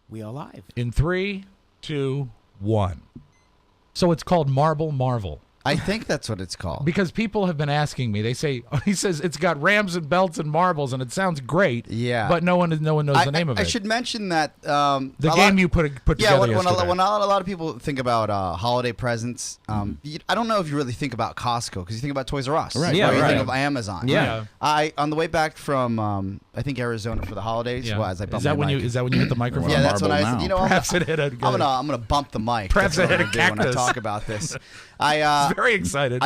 We are live. In 3, 2, 1. So it's called Marble Marvel. I think that's what it's called. Because people have been asking me. They say, he says it's got rams and belts and marbles, and it sounds great. Yeah. But no one knows the name of it. I should mention that the game you put together when yesterday. when a lot of people think about holiday presents, I don't know if you really think about Costco because you think about Toys R Us. Right. Yeah, Yeah, you right. think of Amazon. Yeah. On the way back from I think Arizona for the holidays. Yeah. Well, as I bumped is that my when mic. you hit the microphone? Yeah, that's when I Marble said, now. you know, Perhaps it hit a good. I'm gonna bump the mic. Perhaps That's it what hit a I'm gonna do when I cactus. talk about this. I was very excited.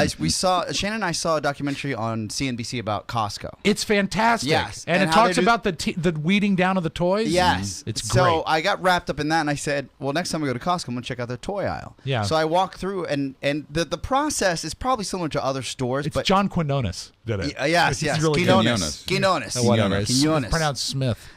Shannon and I saw a documentary on CNBC about Costco. It's fantastic. Yes. And it how talks they do- about the weeding down of the toys. Yes. It's so great. I got wrapped up in that, and I said, well, next time we go to Costco, I'm going to check out their toy aisle. Yeah. So I walked through, and the process is probably similar to other stores. It's but John Quinones did it. Yes, It's yes. really Quinones. good. Quinones. Whatever. Quinones. It's pronounced Smith.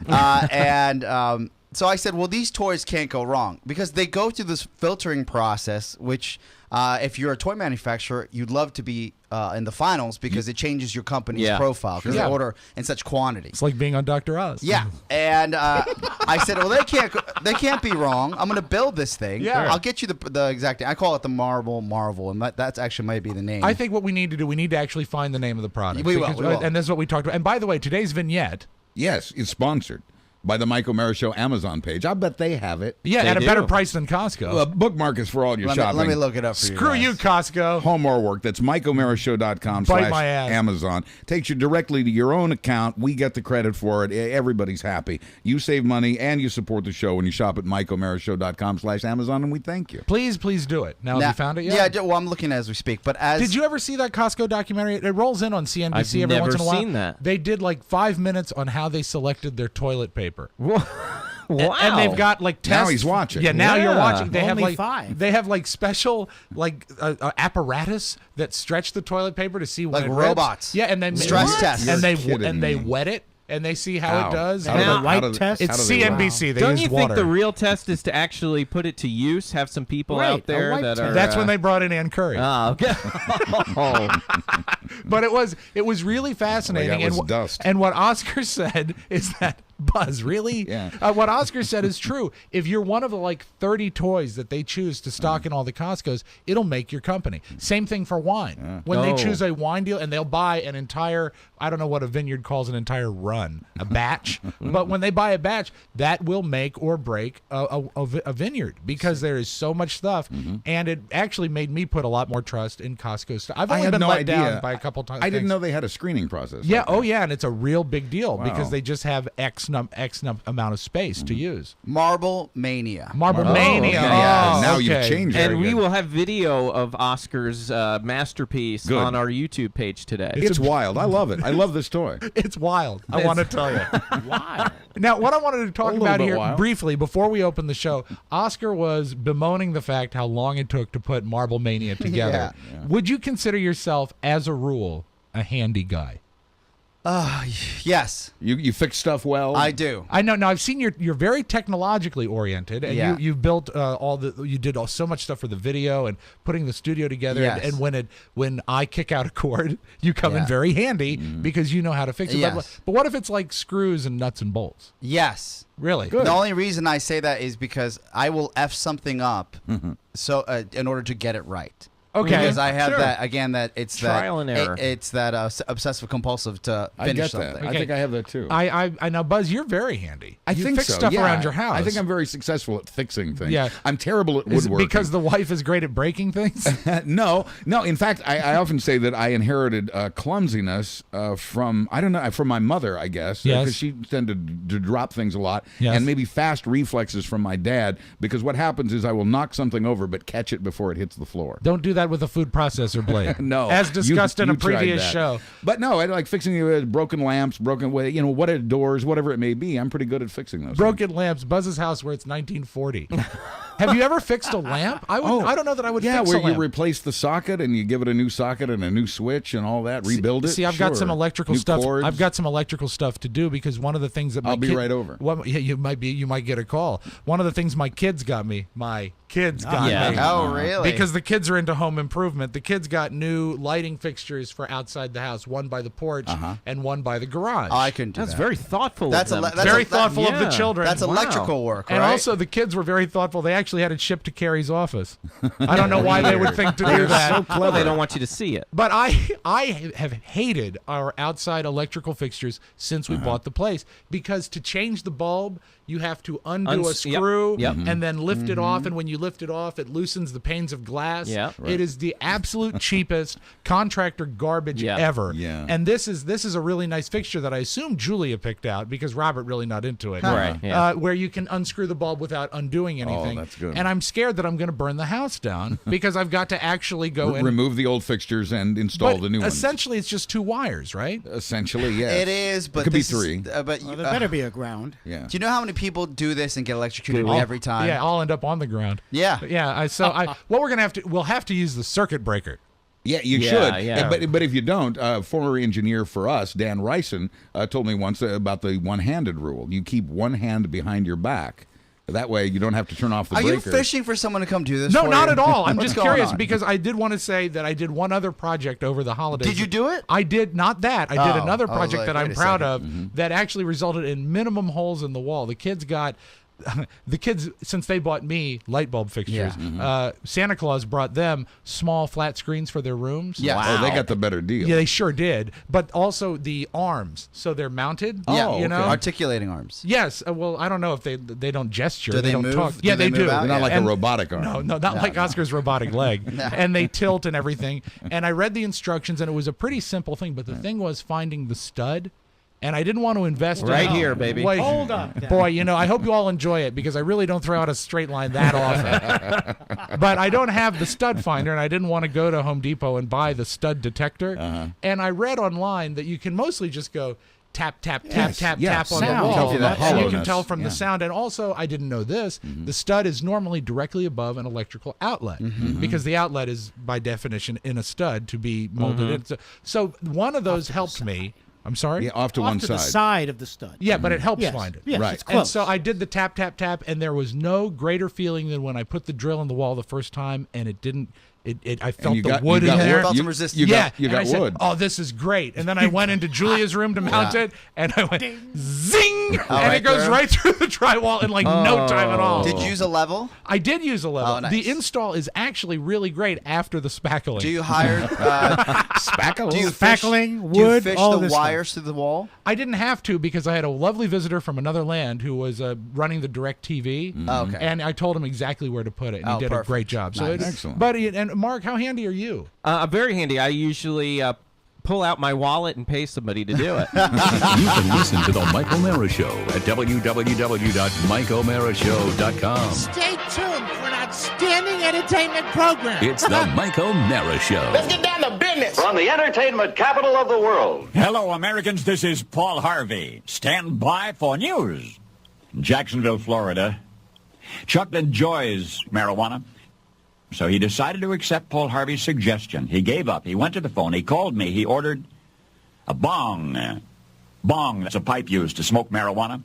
So I said, well, these toys can't go wrong because they go through this filtering process, which if you're a toy manufacturer, you'd love to be in the finals because it changes your company's profile because they order in such quantity. It's like being on Dr. Oz. Yeah, and I said, well, they can't be wrong. I'm going to build this thing. Yeah. I'll get you the exact. I call it the Marble Marvel, and that's actually might be the name. I think what we need to do, we need to actually find the name of the product. We will. And this is what we talked about. And by the way, today's vignette. Yes, it's sponsored by the Mike O'Mara Show Amazon page. I bet they have it. Yeah, They at a do. better price than Costco. Bookmark is for all your shopping. let me look it up for you. Screw guys. you, Costco. Home or work. That's MikeO'MaraShow.com Bite my ass. /Amazon. Takes you directly to your own account. We get the credit for it. Everybody's happy. You save money and you support the show when you shop at MikeO'MaraShow.com /Amazon, and we thank you. Please do it. Now, have you found it yet? Yeah, well, I'm looking as we speak. But as Did you ever see that Costco documentary? It rolls in on CNBC I've every once in a never while. seen that. They did like 5 minutes on how they selected their toilet paper. Wow. And they've got like tests. Now he's watching. Yeah, now you're Yeah. watching. They have Only like 5. They have like special like apparatus that stretch the toilet paper to see when Like it rips. robots. Yeah, and then Stress What? tests. And You're kidding they me. wet it and they see how How? it does. How And do Now, they- white how do- test? how it's do they- CNBC. They Don't used you water. think the real test is to actually put it to use? Have some people Right, out there a white that test. are. That's when they brought in Ann Curry. Okay. But it was really fascinating. All I got was and, dust. and what Oscar said is that Buzz, really? Yeah. What Oscar said is true. If you're one of the like 30 toys that they choose to stock in all the Costco's, it'll make your company. Same thing for wine. When they Oh. choose a wine deal and they'll buy an entire, I don't know what a vineyard calls an entire run, a batch. But when they buy a batch, that will make or break a vineyard because there is so much stuff. And it actually made me put a lot more trust in Costco stuff. I've I only had been no let idea. down by a couple times. I didn't know they had a screening process. Yeah. like Oh, that. yeah. And it's a real big deal Wow. because they just have X amount of space to use. Marble Mania. Marble Oh, Mania. okay. Oh, Yeah, now okay. you've changed it. And Very we good. will have video of Oscar's masterpiece Good. on our YouTube page today. It's wild. I love it. I love this toy. It's wild. I want to tell you. Wow. Now, what I wanted to talk little about bit here wild. briefly before we open the show, Oscar was bemoaning the fact how long it took to put Marble Mania together. Yeah. Would you consider yourself, as a rule, a handy guy? Yes, You fix stuff well. I do. I know. Now I've seen you're very technologically oriented, and Yeah. you've built you did so much stuff for the video and putting the studio together. Yes. And when I kick out a cord, you come in Yeah. very handy because you know how to fix it. Yes. But what if it's like screws and nuts and bolts? Yes. Really? The only reason I say that is because I will F something up so in order to get it right. Okay. Because I have Sure. that again. That it's Trial and error. It's that obsessive compulsive to I finish get something. that. I Okay. think I have that too. I know, Buzz. You're very handy. I you think fix so. stuff yeah. around your house. I think I'm very successful at fixing things. Yeah. I'm terrible at Is it woodworking. because the wife is great at breaking things. no. In fact, I often say that I inherited clumsiness from my mother, I guess, Yes. because she tended to drop things a lot, Yes. and maybe fast reflexes from my dad. Because what happens is I will knock something over, but catch it before it hits the floor. Don't do that with a food processor blade. No, as discussed in a you tried previous that. show. But no, I like fixing broken lamps, doors, whatever it may be. I'm pretty good at fixing those. Broken lamps, Buzz's house where it's 1940. Have you ever fixed a lamp? I don't know that I would fix a where lamp. you replace the socket and you give it a new socket and a new switch and all that, rebuild it. See, I've got some electrical New stuff. cords. I've got some electrical stuff to do because one of the things that I'll be right over. You might get a call. One of the things my kids got me. Me. Oh, really? Because the kids are into home improvement. The kids got new lighting fixtures for outside the house, one by the porch and one by the garage. Oh, I couldn't do That's that. very thoughtful. That's of them. That's thoughtful of the children. That's electrical work, right? And also, the kids were very thoughtful. They actually had it shipped to Carrie's office. I don't know why they would think to do that. So clever. They don't want you to see it. But I have hated our outside electrical fixtures since we bought the place because to change the bulb, you have to undo a screw and then lift it off. And when you lift it off, it loosens the panes of glass. Yeah. It is the absolute cheapest contractor garbage ever. Yeah. And this is a really nice fixture that I assume Julia picked out because Robert really not into it. Right, yeah. Where you can unscrew the bulb without undoing anything. Oh, that's good. And I'm scared that I'm going to burn the house down because I've got to actually go in. Remove the old fixtures and install the new ones. Essentially, it's just 2 wires, right? Essentially, yes. It is, but it could be this is- 3. but Well, there better be a ground. Yeah. do you know how many people do this and get electrocuted I'll- every time? Yeah, I'll end up on the ground. Yeah. What we're gonna we'll have to use the circuit breaker. Yeah, you Yeah, should. yeah. But if you don't, former engineer for us, Dan Ryson, told me once about the one-handed rule. You keep one hand behind your back. That way you don't have to turn off the Are breaker. you fishing for someone to come do this? No, for not you? at all. I'm What's just going curious on? because I did want to say that I did one other project over the holidays. Did you do it? I did not that. I did Oh, another I was project like, that I'm wait a proud second. of that actually resulted in minimum holes in the wall. The kids got. The kids, since they bought me light bulb fixtures, Santa Claus brought them small flat screens for their rooms. Yeah. Oh, they got the better deal. Yeah, they sure did. But also the arms, so they're mounted. Yeah, you know. articulating arms. Yes. Well, I don't know if they don't gesture. Do they don't move? talk. Do Yeah, they they move do. out? They're not like And- a robotic arm. No, not like Oscar's robotic leg. And they tilt and everything. And I read the instructions, and it was a pretty simple thing. But the thing was finding the stud. And I didn't want to invest Right in here, baby. Wait, Hold up. boy, I hope you all enjoy it because I really don't throw out a straight line that often. But I don't have the stud finder, and I didn't want to go to Home Depot and buy the stud detector. And I read online that you can mostly just go tap, tap, tap, tap, yes. tap on Sound. the wall. Tell you the And you can hollowness. tell from Yeah. the sound. And also, I didn't know this, the stud is normally directly above an electrical outlet because the outlet is, by definition, in a stud to be molded in. So one of those helped me. I'm sorry? Yeah, off to Off one to side. the side of the stud. Yeah, but it helps Yes. find it. Yes, Right. it's And close. so I did the tap, tap, tap, and there was no greater feeling than when I put the drill in the wall the first time, and it didn't. I felt you the got- wood you in got there. wood. Felt You- some resistance. you yeah, got- you and got I said, wood. "Oh, this is great." And then I went into Julia's room to mount it, and I went zing, and right it goes there. right through the drywall in like no time at all. Did you use a level? I did use a level. Oh, nice. The install is actually really great after the spackling. Do you hire? Spackle. Do you fish, Spackling, do you wood, fish all the this stuff. wires through the wall? I didn't have to because I had a lovely visitor from another land who was running the direct TV. Oh, okay. And I told him exactly where to put it, and he Oh, did perfect. a great job. So Nice. Excellent. But and Mark, how handy are you? Very handy. I usually pull out my wallet and pay somebody to do it. You can listen to The Michael Mara Show at www.mikeomarashow.com. Stay tuned for an outstanding entertainment program. It's The Michael Mara Show. Let's get down to business. From the entertainment capital of the world. Hello, Americans. This is Paul Harvey. Stand by for news. Jacksonville, Florida. Chuck enjoys marijuana, so he decided to accept Paul Harvey's suggestion. He gave up. He went to the phone. He called me. He ordered a bong. Bong, that's a pipe used to smoke marijuana.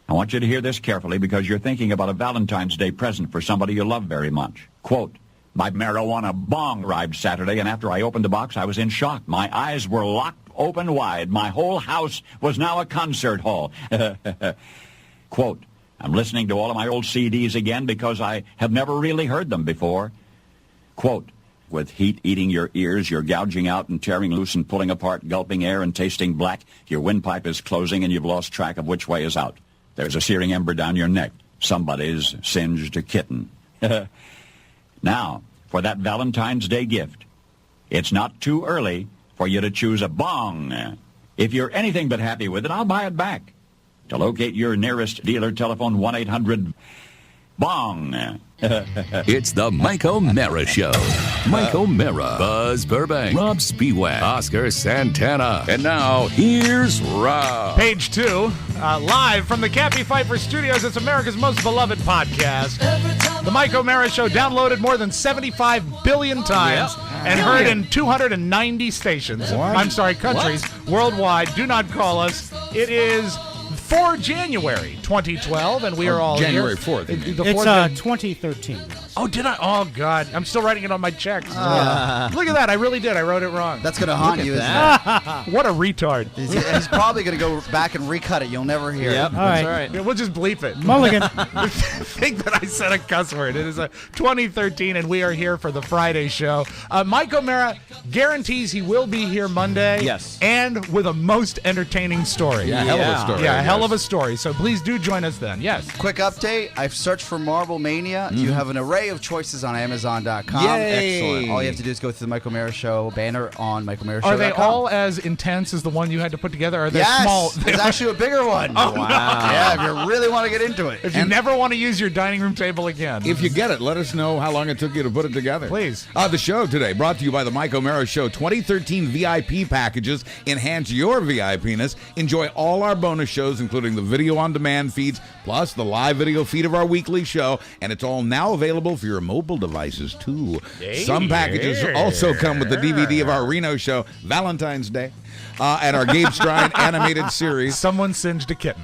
I want you to hear this carefully because you're thinking about a Valentine's Day present for somebody you love very much. Quote, my marijuana bong arrived Saturday, and after I opened the box, I was in shock. My eyes were locked open wide. My whole house was now a concert hall. Quote, I'm listening to all of my old CDs again because I have never really heard them before. Quote, with heat eating your ears, you're gouging out and tearing loose and pulling apart, gulping air and tasting black. Your windpipe is closing and you've lost track of which way is out. There's a searing ember down your neck. Somebody's singed a kitten. Now, for that Valentine's Day gift, it's not too early for you to choose a bong. If you're anything but happy with it, I'll buy it back. To locate your nearest dealer, telephone 1-800-BONG. It's The Mike O'Mara Show. Mike O'Mara, Buzz Burbank, Rob Spiewak, Oscar Santana. And now, here's Rob. Page 2, live from the Cappy Pfeiffer Studios. It's America's most beloved podcast. Every time The Mike O'Mara Show, downloaded more than 75 billion times and heard in 290 stations. I'm sorry, countries worldwide. Do not call us. It is for January 2012, and we are all January here. 4th. It's 2013. Oh, did I? Oh, God. I'm still writing it on my checks. Look at that. I really did. I wrote it wrong. That's going to haunt you, isn't it? What a retard. He's probably going to go back and recut it. You'll never hear it. All right. We'll just bleep it. Mulligan. Think that I said a cuss word. It is a 2013, and we are here for the Friday show. Mike O'Mara guarantees he will be here Monday. Yes. And with a most entertaining story. Yeah, hell of a story. Yeah, a hell of a story. So please do join us then. Yes. Quick update. I've searched for Marble Mania. You have an array of choices on Amazon.com. Yay. Excellent. All you have to do is go to the Michael O'Mara Show banner on michaelmarashow.com. Are they all as intense as the one you had to put together? Or are they Yes. small? There's actually a bigger one. Oh, Wow. Yeah, if you really want to get into it. If you never want to use your dining room table again. If you get it, let us know how long it took you to put it together. Please. The show today brought to you by the Mike O'Mara Show. 2013 VIP packages enhance your VIPness. Enjoy all our bonus shows, including the video on demand feeds, plus the live video feed of our weekly show. And it's all now available for your mobile devices, too. Some packages also come with the DVD of our Reno show, Valentine's Day, and our Gabe Strine animated series. Someone singed a kitten.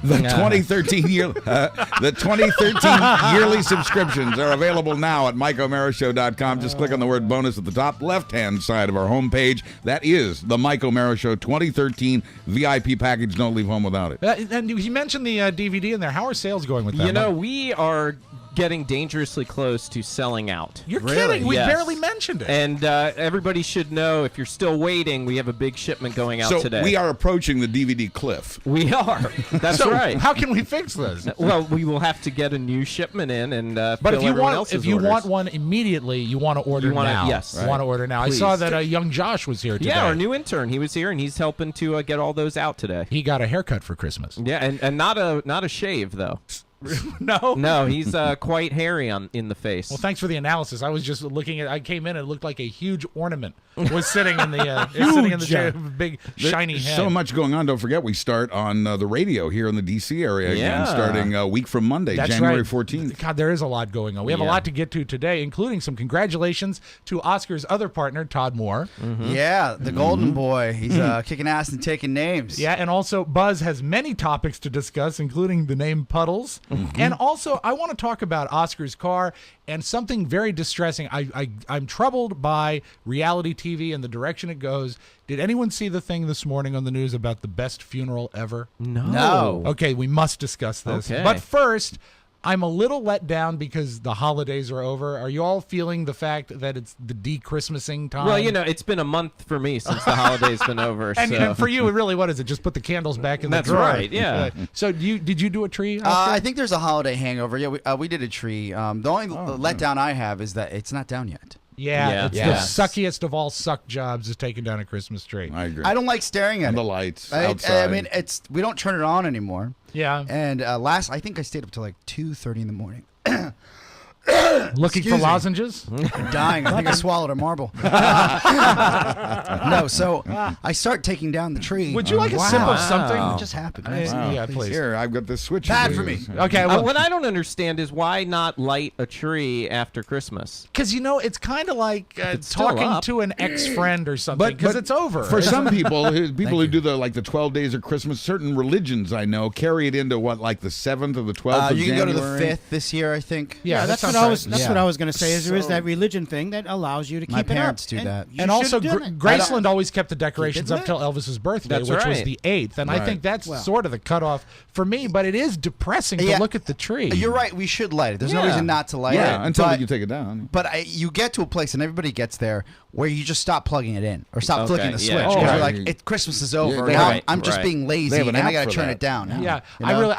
The 2013 yearly subscriptions are available now at MikeO'MaraShow.com. Just click on the word bonus at the top left-hand side of our homepage. That is the Mike O'Mara Show 2013 VIP package. Don't leave home without it. And you mentioned the DVD in there. How are sales going with that? You know, we are getting dangerously close to selling out. You're kidding. We Yes. barely mentioned it. And everybody should know, if you're still waiting, we have a big shipment going out So today. we are approaching the DVD cliff. We are. That's So right. how can we fix this? Well, we will have to get a new shipment in and But fill if you everyone want, else's if you orders. want one immediately, you want to order now. yes. You want to order now. Please. I saw that young Josh was here today. Yeah, our new intern. He was here, and he's helping to get all those out today. He got a haircut for Christmas. Yeah, and not a shave though. No. No, he's quite hairy in the face. Well, thanks for the analysis. I was just looking at. I came in and it looked like a huge ornament was sitting in the sitting in the chair, with a big shiny There's head. so much going on. Don't forget, we start on the radio here in the D.C. area again, Yeah. starting a week from Monday, That's January right. 14th. God, there is a lot going on. We have a Yeah. lot to get to today, including some congratulations to Oscar's other partner, Todd Moore. Yeah, the golden boy. He's kicking ass and taking names. Yeah, and also Buzz has many topics to discuss, including the name Puddles. And also, I want to talk about Oscar's car and something very distressing. I'm troubled by reality TV and the direction it goes. Did anyone see the thing this morning on the news about the best funeral ever? No. Okay, we must discuss this. Okay. But first, I'm a little let down because the holidays are over. Are you all feeling the fact that it's the de-Christmasing time? Well, you know, it's been a month for me since the holiday's been over. And, so. and for you, really, what is it? Just put the candles back in That's the drawer. right, yeah. So did you do a tree, Oscar? I think there's a holiday hangover. Yeah, we did a tree. The only letdown I have is that it's not down yet. Yeah, it's Yes. the suckiest of all suck jobs is taking down a Christmas tree. I agree. I don't like staring at And it. the lights I outside. mean, we don't turn it on anymore. Yeah. And I think I stayed up till like 2:30 in the morning. Looking Excuse for me. lozenges? I'm dying. I think I swallowed a marble. No, so I start taking down the tree. Would you like a sip of something? It just happened. Yeah, please. Here, I've got this switch. Bad for me. Okay, well, what I don't understand is why not light a tree after Christmas? because it's kind of like it's still talking up. to an ex-friend or something, But because it's over. For some people, who do the 12 days of Christmas, certain religions I know carry it into like the 7th or the 12th of You can January. go to the 5th this year, I think. yeah, that's that what I was. sounds That's Yeah. what I was going to say. Is there is So- that religion thing that allows you to keep My it up. parents do And that. you And also, should've done it. Graceland always kept the decorations Keep it up till Elvis's birthday, That's which was right. the 8th. And I Right. think that's sort of the cutoff for me, but it is depressing to Yeah. look at the tree. You're right. We should light it. There's no Yeah. reason not to light it. Yeah, until but, you take it down. But you get to a place, and everybody gets there, where you just stop plugging it in or stop Okay, flicking the switch. yeah. 'Cause Oh, you're right. like, Christmas is over. they Now have- I'm just right. being lazy, They have and an I app got to for turn that. it down. now, Yeah, you know?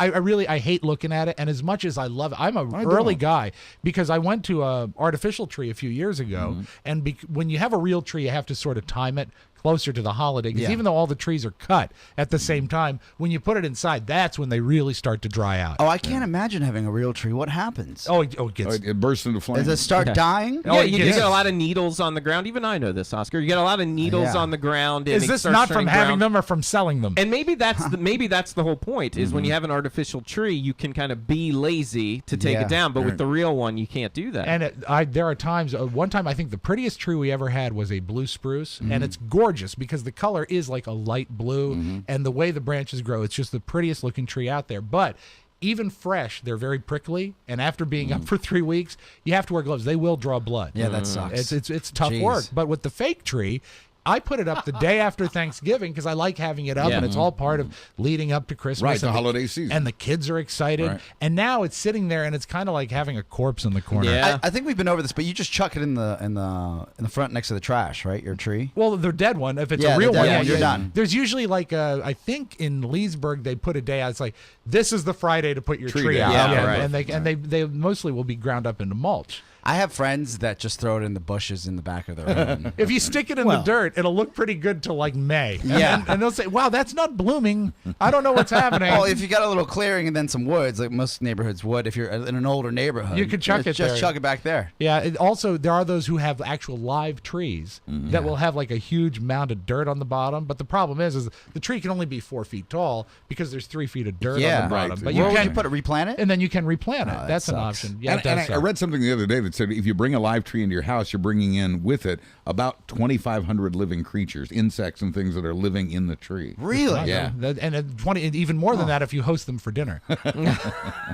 I hate looking at it, and as much as I love it, I'm an early guy because I went to a artificial tree a few years ago, and when you have a real tree, you have to sort of time it. closer to the holiday. Because Yeah. even though all the trees are cut at the same time, when you put it inside, that's when they really start to dry out. Oh, I can't imagine having a real tree. What happens? It gets. It bursts into flames. Does it start dying? Yeah, it you gets- get a lot of needles on the ground. Even I know this, Oscar. You get a lot of needles Yeah. on the ground. And Is it this starts not from turning having brown. them or from selling them? And maybe that's the whole point is when you have an artificial tree, you can kind of be lazy to take Yeah. it down, but with the real one, you can't do that. And there are times. One time, I think the prettiest tree we ever had was a blue spruce, and it's gorgeous because the color is like a light blue, and the way the branches grow, it's just the prettiest looking tree out there. But even fresh, they're very prickly, and after being up for 3 weeks, you have to wear gloves. They will draw blood. Yeah, that sucks. It's tough Jeez. work. But with the fake tree, I put it up the day after Thanksgiving because I like having it up, Yeah. and it's all part of leading up to Christmas. Right, the and holiday season. And the kids are excited. Right. And now it's sitting there, and it's kind of like having a corpse in the corner. Yeah. I think we've been over this, but you just chuck it in the front next to the trash, right? Your tree. Well, the dead one, if it's Yeah, a the real dead one, one, you're done. There's usually like I think in Leesburg they put a day out. It's like this is the Friday to put your Tree tree day. out. Yeah, right. And they mostly will be ground up into mulch. I have friends that just throw it in the bushes in the back of their home. If you stick it in the dirt, it'll look pretty good till like May. Yeah. and they'll say, "Wow, that's not blooming. I don't know what's happening." Well, if you got a little clearing and then some woods, like most neighborhoods would, if you're in an older neighborhood, You could chuck it just there. chuck it back there. Yeah. Also, there are those who have actual live trees that will have like a huge mound of dirt on the bottom. But the problem is the tree can only be 4 feet tall because there's 3 feet of dirt Yeah. on the bottom. Right. But Where you would can you put it? Replant it? and then you can replant it. that That's an sucks. option. Yeah, And, it does I suck. read something the other day that said if you bring a live tree into your house, you're bringing in with it about 2,500 living creatures, insects and things that are living in the tree. Really? Yeah. And 20, even more than that if you host them for dinner.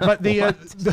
But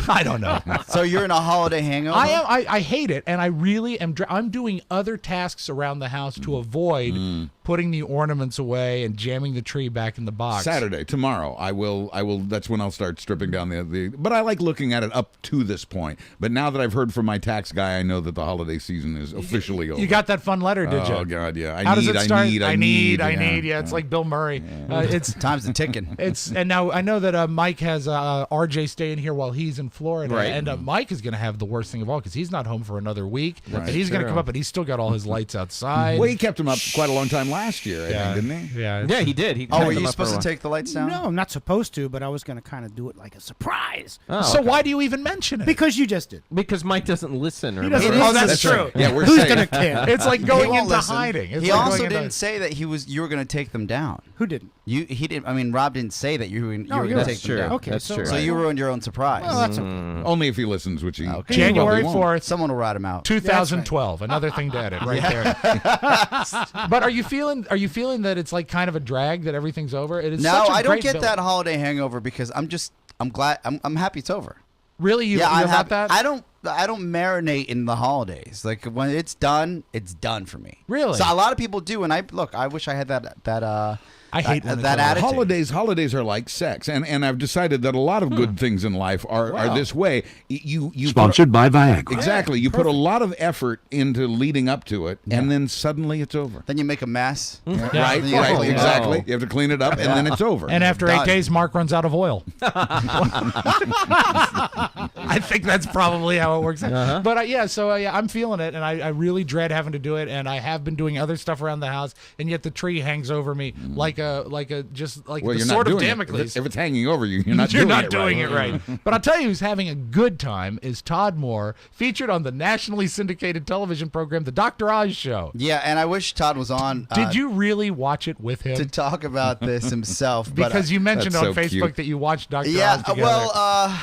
I don't know. So you're in a holiday hangover? I hate it, and I really am. I'm doing other tasks around the house to avoid putting the ornaments away and jamming the tree back in the box. Saturday, tomorrow, I will. That's when I'll start stripping down the. But I like looking at it up to this point. But now that I've heard from my tax guy, I know that the holiday season is officially over. You got that fun letter, did you? Oh God, yeah. How does it start? I need. Yeah, it's like Bill Murray. It's Time's a ticking. and now I know that Mike has RJ staying here while he's in Florida, Right. and Mike is going to have the worst thing of all because he's not home for another week, Right. and he's going to True. come up and he's still got all his lights outside. Well, he kept him up quite a long time last year, I think, didn't he? Yeah, yeah, he did. He Oh, kept were them you up for a supposed to while. take the lights down? No, I'm not supposed to, but I was going to kind of do it like a surprise. Oh, So okay. why do you even mention it? Because you just did. Because Mike doesn't listen. Or He doesn't. whatever. Oh, that's That's true. right. Yeah, we're Who's saying- going to care? It's like He going won't into listen. hiding. It's He like also going into- didn't say that you were going to take them down. Who didn't? He didn't. I mean, Rob didn't say that you were No, going you're to right. take them true. down. Okay, That's so, true. So you ruined your own surprise. Well, that's okay. Only if he listens, which he. Okay. January He won't. 4th, Someone will rat him out. 2012. Another thing to edit right there. But are you feeling that it's like kind of a drag that everything's over? It is No, such a I don't great get bill- that holiday hangover because I'm glad. I'm happy it's over. Really, you I'm about happy. that? I don't marinate in the holidays. Like when it's done for me. Really? So a lot of people do, and I wish I had that. I hate when it's that over. attitude. Holidays are like sex, and I've decided that a lot of good things in life are this way. You Sponsored by Viagra. exactly. You put a lot of effort into leading up to it, and then suddenly it's over. Then you make a mess. Right, Then you gotta clean it up. exactly. You have to clean it up, and then it's over. And after Done. 8 days, Mark runs out of oil. I think that's probably how it works. But I'm feeling it, and I really dread having to do it. And I have been doing other stuff around the house, and yet the tree hangs over me like a well, the you're sword not of doing Damocles. it. If it's hanging over you, you're not You're doing not it doing right. it right. But I'll tell you who's having a good time is Todd Moore, featured on the nationally syndicated television program, The Dr. Oz Show. Yeah, and I wish Todd was on. Did you really watch it with him? to talk about this himself? Because you mentioned That's on so Facebook cute. that you watched Dr. Yeah, Oz together. well,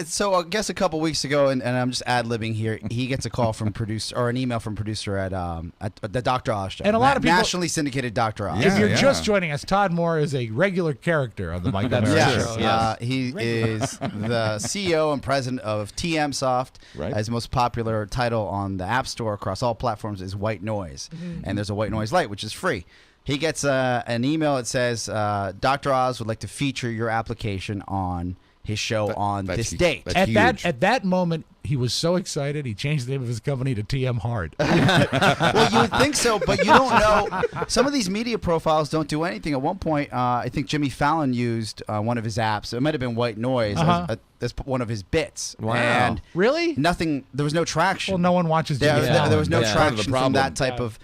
so I guess a couple weeks ago, and I'm just ad-libbing here, he gets a call from producer, or an email from producer at the Dr. Oz Show. And a lot of people- nationally syndicated Dr. Oz. Yeah, if you're just joining us, Todd Moore is a regular character on the Mike That's O'Mara true. Show. Yes. He is the CEO and president of Tmos. Right. His most popular title on the App Store across all platforms is White Noise. And there's a White Noise Light, which is free. He gets an email that says, Dr. Oz would like to feature your application on his show on that's this huge. date. That's At that moment, he was so excited, he changed the name of his company to TM Hard. Well, you would think so, but you don't know. Some of these media profiles don't do anything. At one point, I think Jimmy Fallon used one of his apps. It might have been White Noise as one of his bits. Wow. And Really? nothing. There was no traction. Well, no one watches Jimmy There Fallon. was no Yeah. traction from problem. that type of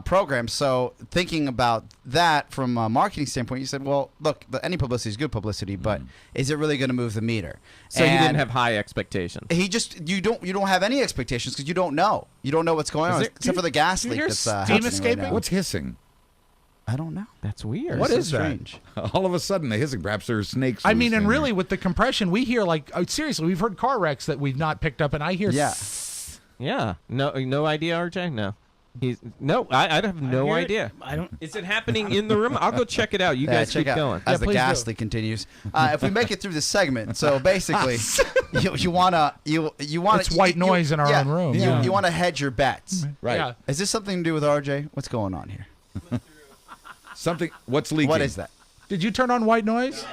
program. So thinking about that from a marketing standpoint, you said, well, look, any publicity is good publicity, but is it really going to move the meter? So you didn't have high expectations. You don't have any expectations because you don't know. You don't know what's going on except for the gas leak that's happening escaping? right now. What's hissing? I don't know. That's weird. What is that? Strange. All of a sudden, the hissing. Perhaps there's snakes. I mean, loose and in really there. with the compression, we hear like seriously, we've heard car wrecks that we've not picked up, and I hear Yeah. No idea, RJ? No. I have no idea. I don't. Is it happening in the room? I'll go check it out. You guys check keep out going. as the please gas do. leak continues. If we make it through this segment, so basically, you wanna It's white noise in our own room. You want to hedge your bets. Right. Yeah. Is this something to do with RJ? What's going on here? Something. What's leaking? What is that? Did you turn on white noise?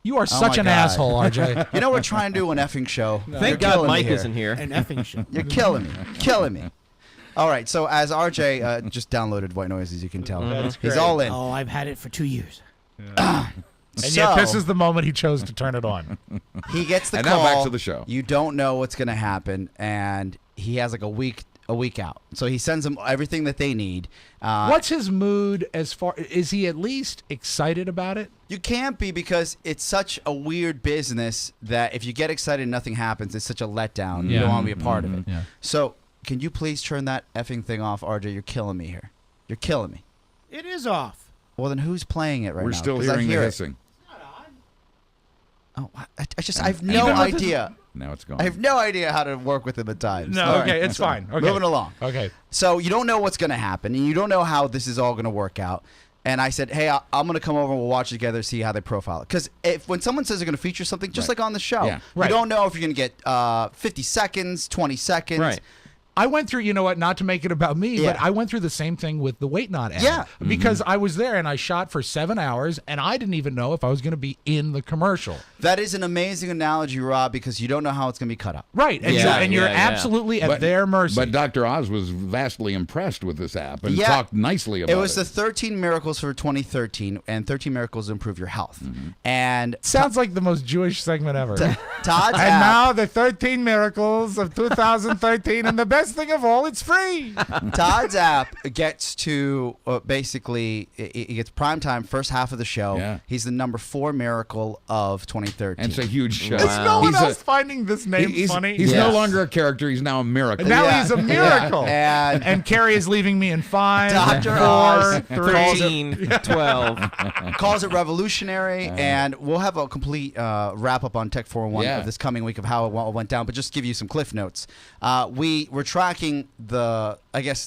You are such my an God. asshole, RJ. You know we're trying to do an effing show. You're Thank God killing me Mike here. isn't here. An effing show. You're killing me. Killing me. All right, so as RJ just downloaded white noise, as you can tell, That's he's great. all in. Oh, I've had it for 2 years. And yet, this is the moment he chose to turn it on. He gets the And call. now back to the show. You don't know what's going to happen, and he has like a week out. So he sends them everything that they need. What's his mood as far? Is he at least excited about it? You can't be because it's such a weird business that if you get excited and nothing happens, it's such a letdown. You Yeah. don't want to be a part of it. Yeah. So can you please turn that effing thing off, RJ? You're killing me here. You're killing me. It is off. Well, then who's playing it right We're now? still 'Cause I hearing the hear it. hissing. Oh, I have no idea. Now it's gone. I have no idea how to work with him at times. No, All okay, right. it's fine. Okay. Moving along. Okay. So you don't know what's going to happen, and you don't know how this is all going to work out. And I said, hey, I'm going to come over and we'll watch together, see how they profile it. Because when someone says they're going to feature something, just like on the show, Yeah. you don't know if you're going to get 50 seconds, 20 seconds. Right. I went through, you know what, not to make it about me, Yeah. but I went through the same thing with the Wait Not ad. Yeah. Because I was there and I shot for 7 hours and I didn't even know if I was going to be in the commercial. That is an amazing analogy, Rob, because you don't know how it's going to be cut up. Right. And, Yeah, you're yeah. absolutely at their mercy. But Dr. Oz was vastly impressed with this app and Yeah. talked nicely about it. It was the 13 miracles for 2013, and 13 miracles to improve your health. And Sounds like the most Jewish segment ever. Todd's And app, now the 13 miracles of 2013, and the best thing of all, it's free. Todd's app gets to basically it gets prime time first half of the show. Yeah. He's the number 4 miracle of 2013. And it's a huge show. Is no one He's else finding this name he's, funny? He's Yes. no longer a character. He's now a miracle. And now Yeah. he's a miracle. And And Carrie is leaving me in 5, Dr. 4, Oz 3. 13, 12. calls it revolutionary, and we'll have a complete wrap up on Tech 401 Yeah. of this coming week of how it went down. But just to give you some cliff notes, we're tracking the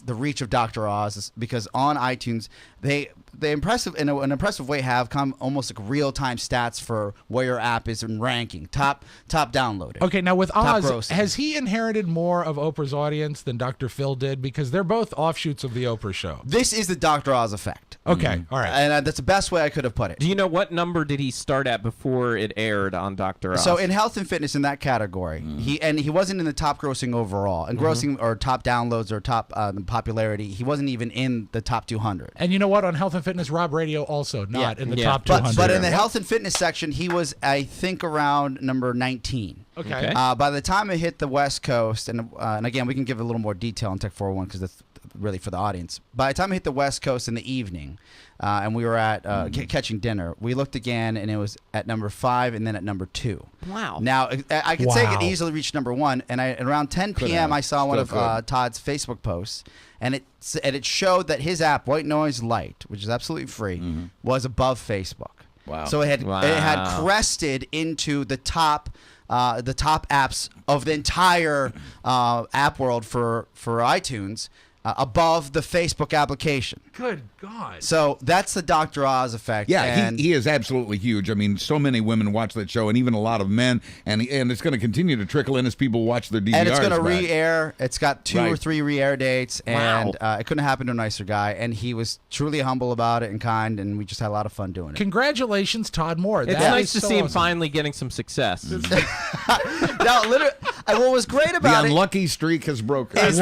reach of Dr. Oz because on iTunes they impressive in an impressive way have come almost like real time stats for where your app is in ranking, top downloaded. Okay, now with Top Oz, grossing. has he inherited more of Oprah's audience than Dr. Phil did? Because they're both offshoots of the Oprah show. This is the Dr. Oz effect. Okay, all right. And that's the best way I could have put it. Do you know what number did he start at before it aired on Dr. Oz? So in health and fitness in that category, he wasn't in the top grossing overall, and grossing or top downloads or top popularity. He wasn't even in the top 200. And you know what? On Health and Fitness, Rob Radio also not in the top 200. But in the health and fitness section, he was I think around number 19. Okay. By the time it hit the West Coast, and again we can give a little more detail on Tech 401 because that's really for the audience. By the time it hit the West Coast in the evening, and we were at catching dinner, we looked again and it was at number 5 and then at number 2. Wow. Now I could say it Wow. could easily reach number 1, and around 10 p.m. I saw one of Still could. Todd's Facebook posts, and it showed that his app White Noise Lite, which is absolutely free, was above Facebook. Wow. So it had crested into the top apps of the entire app world for iTunes, above the Facebook application. Good God. So that's the Dr. Oz effect. Yeah, and he is absolutely huge. I mean, so many women watch that show, and even a lot of men, and it's going to continue to trickle in as people watch their DVRs. And it's going to back. re-air. It's got 2 or Right. 3 re-air dates, and Wow. it couldn't happen to a nicer guy. And he was truly humble about it and kind, and we just had a lot of fun doing it. Congratulations, Todd Moore. It's That nice is to so see him awesome. finally getting some success. No, literally, what was great The about it unlucky streak has broken. is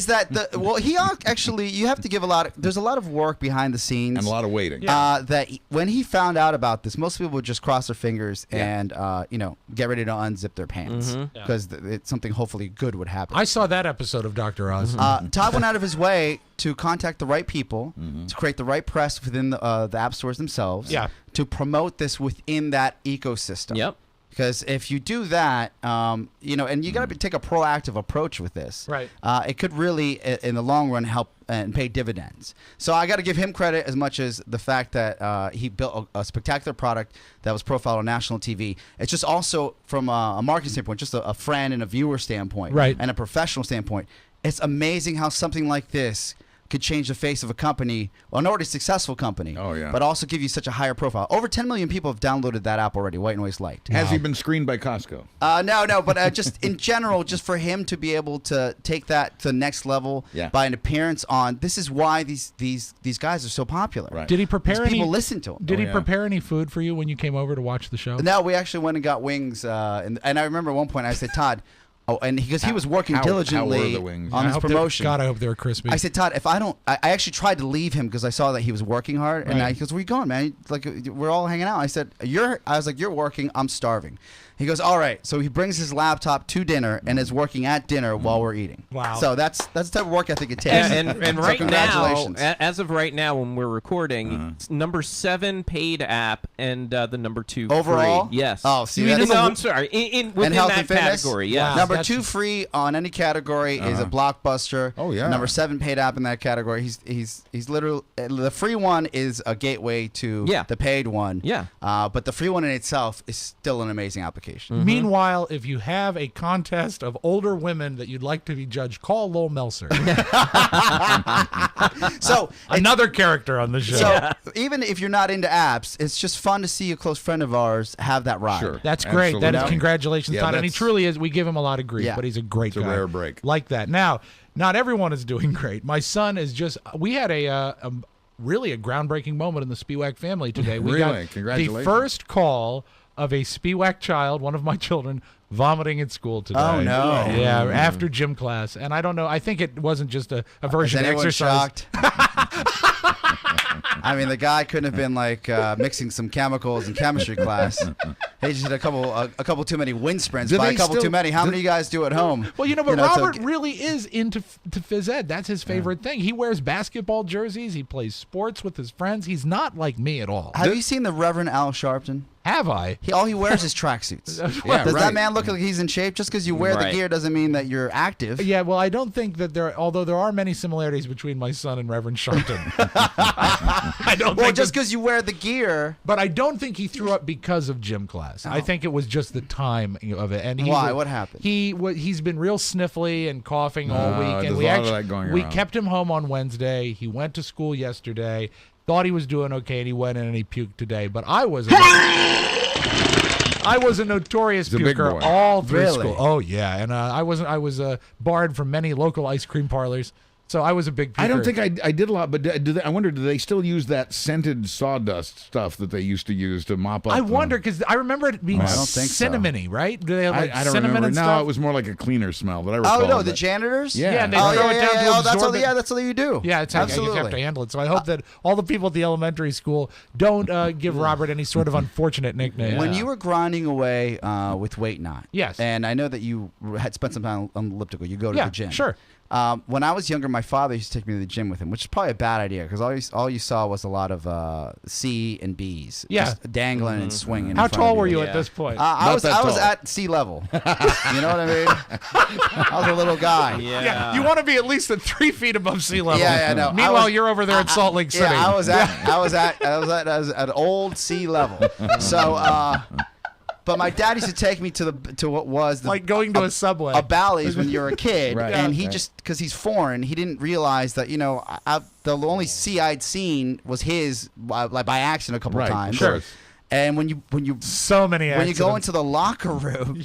that he actually, you have to give there's a lot of work behind the scenes And a lot of waiting. that when he found out about this, most people would just cross their fingers and get ready to unzip their pants because it's something hopefully good would happen. I saw that episode of Dr. Oz. Todd went out of his way to contact the right people, to create the right press within the app stores themselves, to promote this within that ecosystem. Yep. Because if you do that, and you got to take a proactive approach with this, Right. It could really, in the long run, help and pay dividends. So I got to give him credit as much as the fact that he built a spectacular product that was profiled on national TV. It's just also from a marketing standpoint, just a friend and a viewer standpoint, Right. and a professional standpoint. It's amazing how something like this could change the face of a company, well, an already successful company, but also give you such a higher profile. Over 10 million people have downloaded that app already, White Noise Light. Has he been screened by Costco? No, but just in general, just for him to be able to take that to the next level by an appearance on, this is why these guys are so popular. Right. Did he prepare People listen to him. Did he prepare any food for you when you came over to watch the show? No, we actually went and got wings, and I remember at one point I said, Todd, and because he was working how diligently were the wings? on his promotion. God, I hope they were crispy. I said, Todd, if I don't, I actually tried to leave him because I saw that he was working hard, and he goes, "Where you going, man? Like we're all hanging out." I said, I was like, "You're working. I'm starving." He goes, "All right." So he brings his laptop to dinner and is working at dinner while we're eating. Wow. So that's the type of work ethic it takes. And So right now, congratulations. as of right now, when we're recording, it's number 7 paid app and the number 2 Overall? free. Yes. Oh, see, no, that's I'm sorry. Within health that and fitness? category, yes. Wow. Number 2 free on any category is a Blockbuster. Oh, yeah. Number 7 paid app in that category. He's literally, the free one is a gateway to the paid one. Yeah. But the free one in itself is still an amazing application. Meanwhile, if you have a contest of older women that you'd like to be judged, call Lowell Melser. So Another character on the show. So even if you're not into apps, it's just fun to see a close friend of ours have that ride. Sure. That's great. That is Absolutely. congratulations, Yeah, Todd. And he that's- truly is. We give him a lot of grief, but he's a great It's guy. a rare break. Like that. Now, not everyone is doing great. My son is just. We had really a groundbreaking moment in the Spiewak family today. We Really? got Congratulations. the first call of a Spiewak child, one of my children, vomiting at school today. Oh, no. Yeah, after gym class. And I don't know. I think it wasn't just a Is version anyone exercise. shocked? I mean, the guy couldn't have been like mixing some chemicals in chemistry class. He just did a couple too many wind sprints. Do By they a couple still- too many. How many of you guys do at home? Well, but so- Robert really is into phys ed. That's his favorite thing. He wears basketball jerseys. He plays sports with his friends. He's not like me at all. Have you seen the Reverend Al Sharpton? Have I? All he wears is tracksuits. Yeah, Does right. that man look like he's in shape? Just because you wear the Right. gear doesn't mean that you're active. Yeah, well, I don't think that although there are many similarities between my son and Reverend Sharpton. I don't Well, think just because you wear the gear. but I don't think he threw up because of gym class. I think it was just the time of it. And Why? What happened? He's been real sniffly and coughing all week, and there's we a lot of that going we around. kept him home on Wednesday. He went to school yesterday. Thought he was doing okay, and he went in and he puked today. But I was a notorious He's a big puker boy. all through Really? school. Oh yeah, and I was barred from many local ice cream parlors. So I was a big puker. I don't think I did a lot, but I wonder, do they still use that scented sawdust stuff that they used to use to mop up? I wonder because I remember it being I don't think so. cinnamony, right? Do they have like I don't cinnamon remember. and No, stuff? it was more like a cleaner smell that I recall. Oh no, the that- janitors. Yeah. and they Oh throw yeah, it down yeah, to yeah. Oh, that's absorb all. it. Yeah, that's all you do. Yeah, it's how you absolutely. have to handle it. So I hope that all the people at the elementary school don't give Robert any sort of unfortunate nickname. When you were grinding away with Weight Not, Yes. and I know that you had spent some time on the elliptical. You go to Yeah, the gym. sure. When I was younger, my father used to take me to the gym with him, which is probably a bad idea because all you saw was a lot of C and B's, Yeah. just dangling and swinging. How in front tall of were you Yeah. at this point? I Not was that tall. at sea level. You know what I mean? I was a little guy. yeah, you want to be at least at 3 feet above sea level. Yeah, no. Meanwhile, you're over there at Salt Lake City. Yeah, I was at old sea level. So, but my dad used to take me to what was like going to a subway. a Bally's when you're a kid, Right. and he Right. just because he's foreign, he didn't realize that the only sea I'd seen was his by accident a couple Right, times. of course. And when you so many when you go accidents. into the locker room,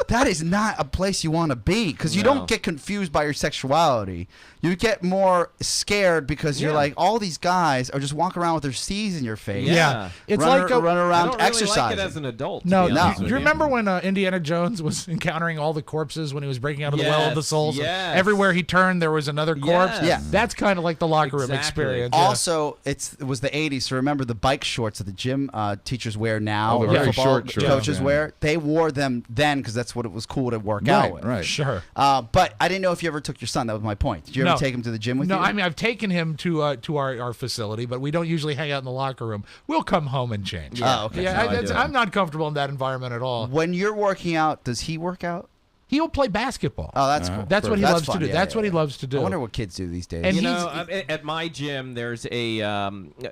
that is not a place you want to be because you don't get confused by your sexuality. You get more scared because you're like, all these guys are just walking around with their C's in your face. Yeah. It's run, like run I around don't really exercising. like it as an adult. to No, be no. honest Do with you remember when Indiana Jones was encountering all the corpses when he was breaking out of the Well of the Yes, Souls? yes. Everywhere he turned, there was another corpse. Yes. Yeah. That's kind of like the locker room Exactly. experience. Yeah. Also, it was the 80s, so remember the bike shorts that the gym teachers wear now, Oh, the or very football short shorts, coaches yeah. wear? They wore them then because that's what it was cool to work out with. Right. Sure. But I didn't know if you ever took your son. That was my point. Did you ever No. take him to the gym with you? No, I mean I've taken him to our facility, but we don't usually hang out in the locker room. We'll come home and change. Oh, okay. Yeah, No, I do. I'm not comfortable in that environment at all. When you're working out, does he work out? He'll play basketball. Oh, that's cool. That's what he That's loves fun. to do. Yeah, That's yeah, what he yeah. loves to do. I wonder what kids do these days. And You he's- know, at my gym, there's a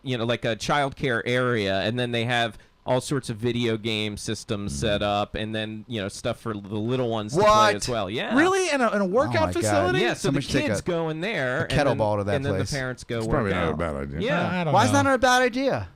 like a child care area, and then they have all sorts of video game systems set up, and then stuff for the little ones to play What? as well. Yeah, Really? In a workout Oh my God. facility? Yeah, so the Somebody should take kids a- go in there, kettlebell to that and then place. the parents go It's work probably not a out. bad idea. Yeah, I don't Why know. is that a bad idea?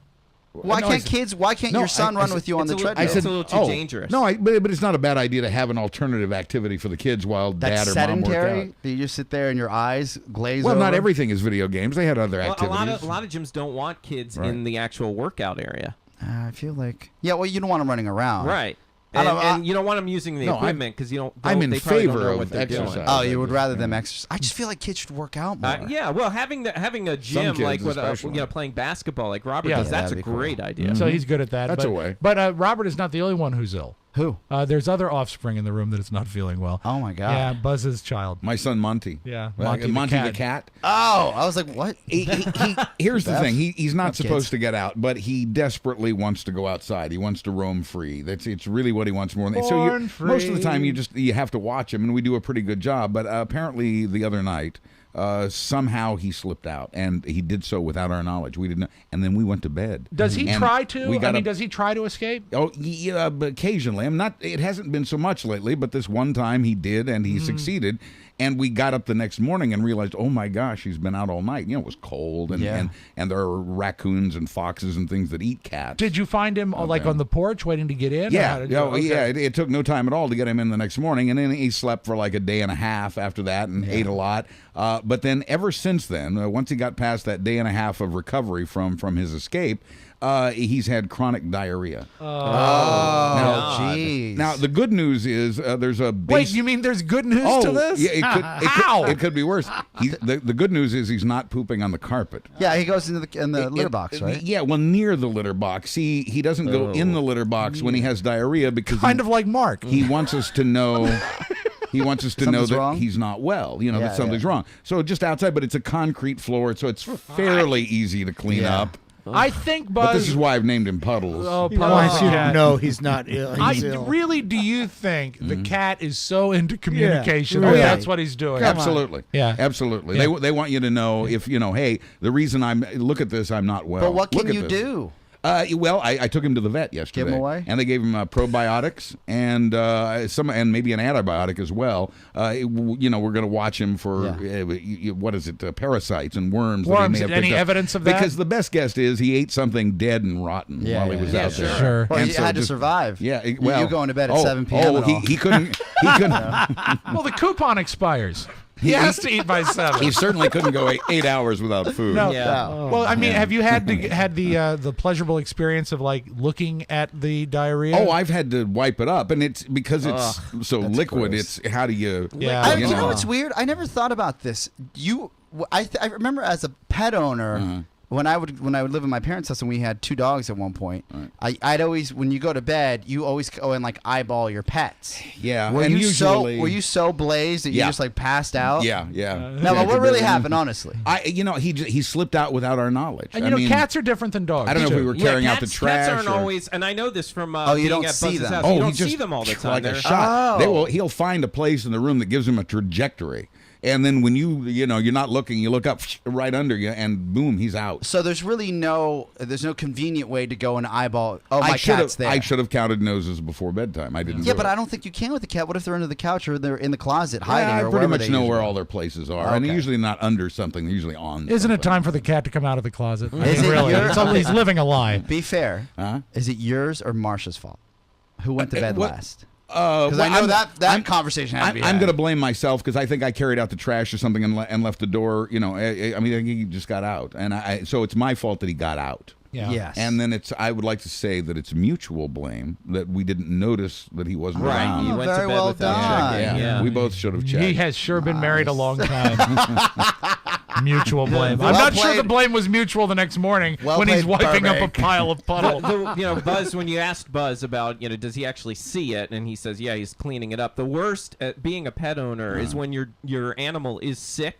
Why No, can't it's- Why can't No, your son I run said- with you on the it's a little- treadmill? It's a little too dangerous. No, but it's not a bad idea to have an alternative activity for the kids while That's dad or mom work sedentary. out. Do you just sit there and your eyes glaze Well, over? not everything is video games. They had other Well, activities. a lot of gyms don't want kids Right. in the actual workout area. I feel like well, you don't want them running around, Right. I don't- And you don't want them using the No, equipment because I'm in they probably don't favor know of what they're doing. exercise. Oh, you would rather them exercise. I just feel like kids should work out more. Yeah, well, having a gym kids like with especially. playing basketball like Robert Yeah. does, Yeah, that's a that'd be cool. great idea. So he's good at that. That's but, a way. But Robert is not the only one who's ill. Who? There's other offspring in the room that is not feeling well. Oh my God. Yeah, Buzz's child. My son Monty. Yeah, Well, Monty the the cat. Oh, I was like, what? Here's the Beth? thing. He's not Love supposed kids. to get out, but he desperately wants to go outside. He wants to roam free. It's really what he wants more than Born most of the time free. you have to watch him, and we do a pretty good job. But apparently the other night, somehow he slipped out, and he did so without our knowledge. We didn't know, and then we went to bed. Does he And try to? we I got mean, up- does he try to escape? Oh, yeah, but occasionally. I'm not. It hasn't been so much lately, but this one time he did, and he succeeded. And we got up the next morning and realized, oh my gosh, he's been out all night. You know, it was cold, and Yeah. and there are raccoons and foxes and things that eat cats. Did you find him like Okay. on the porch waiting to get in? or Yeah, how did you- okay. yeah. It took no time at all to get him in the next morning, and then he slept for like a day and a half after that, and ate a lot. But then, ever since then, once he got past that day and a half of recovery from his escape, he's had chronic diarrhea. Oh, jeez. Now, the good news is there's a Wait, base. you mean there's good news Oh, to this? yeah, How? it could be worse. The good news is he's not pooping on the carpet. Yeah, he goes into the litter box, right? Yeah, well, near the litter box. He doesn't go in the litter box when he has diarrhea because Kind of like Mark. he wants us to know. He wants us to know Something's that wrong? he's not well. You know Yeah, that something's yeah. wrong. So just outside, but it's a concrete floor, so it's fairly easy to clean Yeah. up. I think Buzz. But this is why I've named him Puddles. Oh, He wants you to cat. know he's not ill. He's ill. Really, do you think the Mm-hmm. cat is so into communication really. that that's what he's doing? Absolutely. Yeah. Absolutely. Yeah. They want you to know if, hey, the reason look at this, I'm not well. But what Look can at you this. do? Well, I took him to the vet yesterday. Give him away? And they gave him probiotics and and maybe an antibiotic as well. We're going to watch him for what is it? Parasites and worms. that he Worms, may have any picked up. evidence of that? Because the best guess is he ate something dead and rotten while he was out there. Sure. Well, And you so had to just- survive. Yeah. You going to bed at 7 p.m. Oh, and all. he couldn't. He couldn't. Well, the coupon expires. He has to eat by 7. He certainly couldn't go 8 hours without food. No. Yeah. Well, I mean, have you had the pleasurable experience of like looking at the diarrhea? Oh, I've had to wipe it up, and it's because it's so liquid. gross. It's how do you? Yeah. You know what's weird? I never thought about this. I remember as a pet owner. When I would live in my parents' house and we had 2 dogs at one point, I'd always, when you go to bed, you always go and like eyeball your pets. Yeah, Were and you usually, were you so blazed that you Yeah. just like passed out? Yeah. No, Yeah, but what it really happened, honestly? He slipped out without our knowledge. and I mean, cats are different than dogs. I don't know if we too. were carrying out the cats, trash. Cats aren't or- always, and I know this from you being don't at see Buzz's them. house. You he don't just see them all the time. like a They're- shot. Oh. He'll find a place in the room that gives him a trajectory. And then when you're not looking, you look up right under you, and boom, he's out. So there's no convenient way to go and eyeball. Oh, my cat's there. I should have counted noses before bedtime. I didn't. Yeah, but I don't think you can with the cat. What if they're under the couch or they're in the closet hiding? I or pretty much they know usually where are? all their places are, and they're usually not under something. They're usually on. Isn't it something. time for the cat to come out of the closet? Is it really? yours? He's living a lie. Be fair. Huh? Is it yours or Marsha's fault? Who went to bed what- last? Because Because I know that conversation had to be I'm had. going to blame myself because I think I carried out the trash or something and left the door. I mean, he just got out, and so it's my fault that he got out. Yeah. Yes. And then I would like to say that it's mutual blame that we didn't notice that he wasn't Right. around. You went to very bed well without done. checking. Yeah, we both should have checked. He has sure been married a long time. Mutual blame. Well I'm not sure played. the blame was mutual the next morning Well when he's played, wiping up a Burbank. pile of puddle. Buzz, when you asked Buzz about, does he actually see it, and he says, yeah, he's cleaning it up. The worst at being a pet owner is when your animal is sick.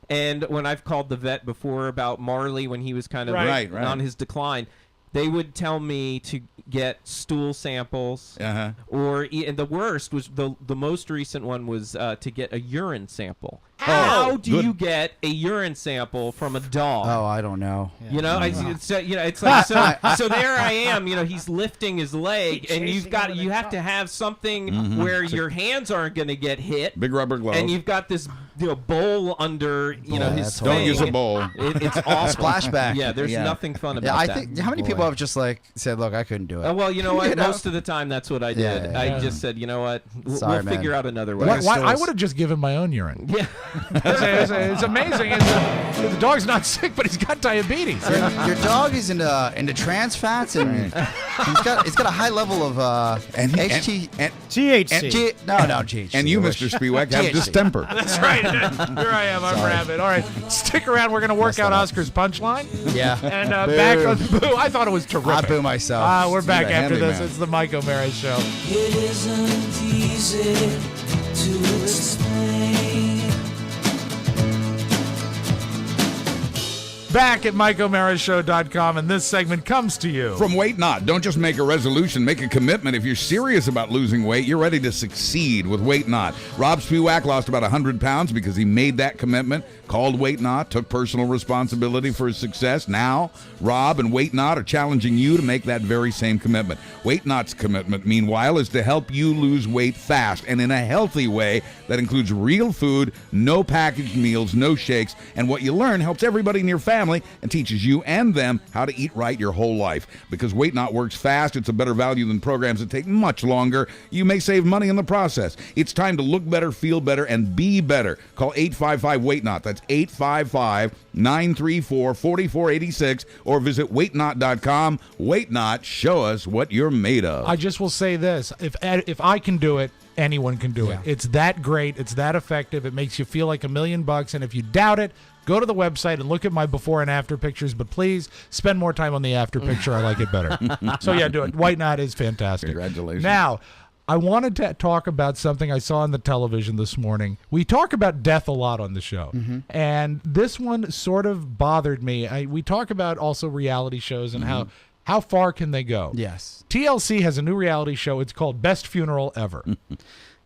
And when I've called the vet before about Marley when he was kind of Right. on his decline, they would tell me to get stool samples, Uh-huh. and the worst was the most recent one was to get a urine sample. How do good. you get a urine sample from a dog? Oh, I don't know. It's like so there I am. He's lifting his leg, and you have to have something where your hands aren't going to get hit. Big rubber glove. And you've got this bowl under his that's thing. Don't use a bowl. It's awful. Splashback. Yeah, there's Yeah. nothing fun about Yeah, I that. think how many people have just said, "Look, I couldn't do it." Well, you know what? You know? Most of the time, that's what I did. Yeah. I just said, you know what? Sorry, We'll man. figure out another way. What- I would have just given my own urine. Yeah. It's amazing. The dog's not sick, but he's got diabetes. Your dog is into trans fats, and it's got a high level of And he- HT. and- THC. No, GHC. And you, I wish. Mr. Spiewak, have THC. distemper. That's right. Here I am. I'm Rabbit. All right. Stick around. We're going to work out Oscar's punchline. Yeah. And Boo. back on Boo. I thought it was terrific. I boo myself. We're back You're a after this. handyman. It's the Mike O'Mara Show. It isn't easy to explain. Back at MikeO'MaraShow.com, and this segment comes to you From Weight Not. Don't just make a resolution, make a commitment. If you're serious about losing weight, you're ready to succeed with Weight Not. Rob Spiewak lost about 100 pounds because he made that commitment, called Weight Not, took personal responsibility for his success. Now, Rob and Weight Not are challenging you to make that very same commitment. Weight Not's commitment, meanwhile, is to help you lose weight fast and in a healthy way that includes real food, no packaged meals, no shakes, and what you learn helps everybody in your family and teaches you and them how to eat right your whole life. Because Weight Not works fast, it's a better value than programs that take much longer. You may save money in the process. It's time to look better, feel better, and be better. Call 855-WEIGHT-NOT. That's 855-934-4486 or visit weightnot.com. Weight Not, show us what you're made of. I just will say this. If I can do it, anyone can do it. It's that great. It's that effective. It makes you feel like $1 million. And if you doubt it, go to the website and look at my before and after pictures. But please spend more time on the after picture. I like it better. So yeah, do it. White Knot is fantastic. Congratulations. Now, I wanted to talk about something I saw on the television this morning. We talk about death a lot on the show. And this one sort of bothered me. We talk about also reality shows and how far can they go? Yes. TLC has a new reality show. It's called Best Funeral Ever.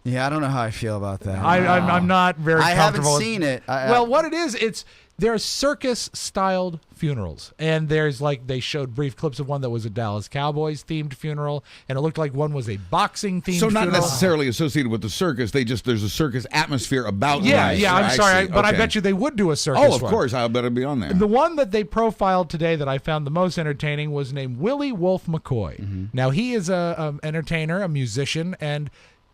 Yeah, I don't know how I feel about that. I'm not very I haven't comfortable. seen it. Well, what it is, there are circus-styled funerals, and there's they showed brief clips of one that was a Dallas Cowboys-themed funeral, and it looked like one was a boxing-themed So not funeral. necessarily associated with the circus. There's a circus atmosphere about Yeah, them. I'm I sorry, see. but I Okay. bet you they would do a circus Oh, of one. course. I better be on there. The one that they profiled today that I found the most entertaining was named Willie Wolf McCoy. Now, he is a entertainer, a musician, and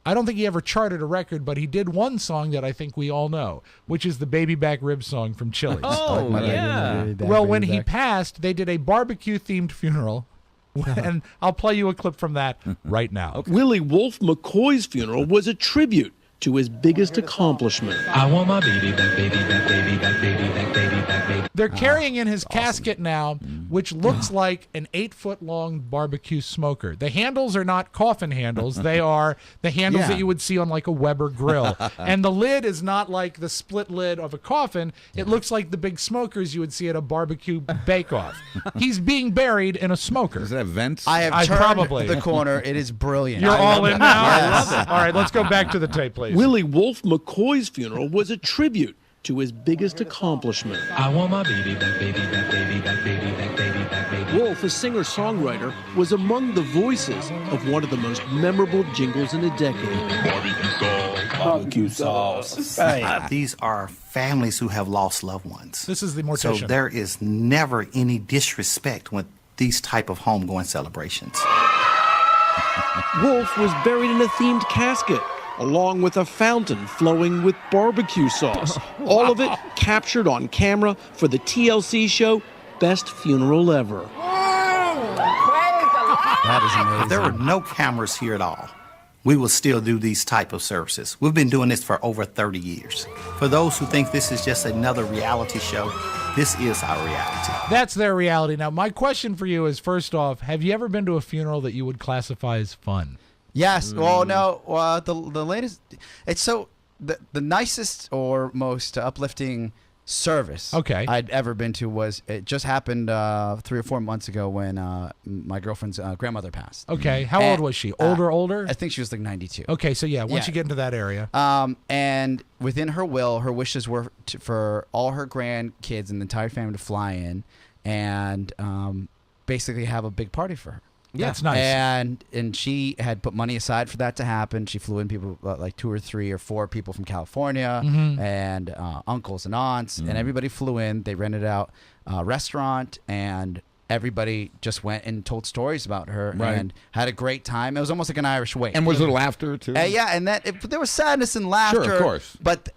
I don't think he ever charted a record, but he did one song that I think we all know, which is the Baby Back Ribs song from Chili's. Oh, yeah. Well, when he passed, they did a barbecue-themed funeral, and I'll play you a clip from that right now. Willie Wolf McCoy's funeral was a tribute to his biggest accomplishment. I want my baby back, baby back, baby back, baby back, baby back, baby. They're carrying in his casket now which looks like an 8-foot-long barbecue smoker. The handles are not coffin handles. They are the handles that you would see on like a Weber grill. And the lid is not like the split lid of a coffin. It looks like the big smokers you would see at a barbecue bake-off. He's being buried in a smoker. Does it have vents? I have turned probably. the corner. It is brilliant. You're all in now? Yes. I love it. All right, let's go back to the tape, please. Willie Wolfe McCoy's funeral was a tribute to his biggest accomplishment. I want my baby back, baby back, baby back, baby back, baby back, baby. Wolfe, a singer-songwriter, was among the voices of one of the most memorable jingles in a decade. Barbecue sauce. These are families who have lost loved ones. This is the So mortician. there is never any disrespect with these type of homegoing celebrations. Wolfe was buried in a themed casket, along with a fountain flowing with barbecue sauce. All of it captured on camera for the TLC show Best Funeral Ever. That is amazing. If there were no cameras here at all, we will still do these type of services. We've been doing this for over 30 years. For those who think this is just another reality show, this is our reality. That's their reality. Now, my question for you is, first off, have you ever been to a funeral that you would classify as fun? Yes. Well, no. The latest. It's so the nicest or most uplifting service I'd ever been to was it just happened 3 or 4 months ago when my girlfriend's grandmother passed. Okay. How old was she? Older? I think she was like 92. Okay. So yeah, once you get into that area. And within her will, her wishes were for all her grandkids and the entire family to fly in and basically have a big party for her. Yeah, that's nice. And she had put money aside for that to happen. She flew in people like 2 or 3 or 4 people from California and uncles and aunts, and everybody flew in. They rented out a restaurant, and everybody just went and told stories about her and had a great time. It was almost like an Irish wake. And was there laughter too? Yeah, and there was sadness and laughter. Sure, of course. But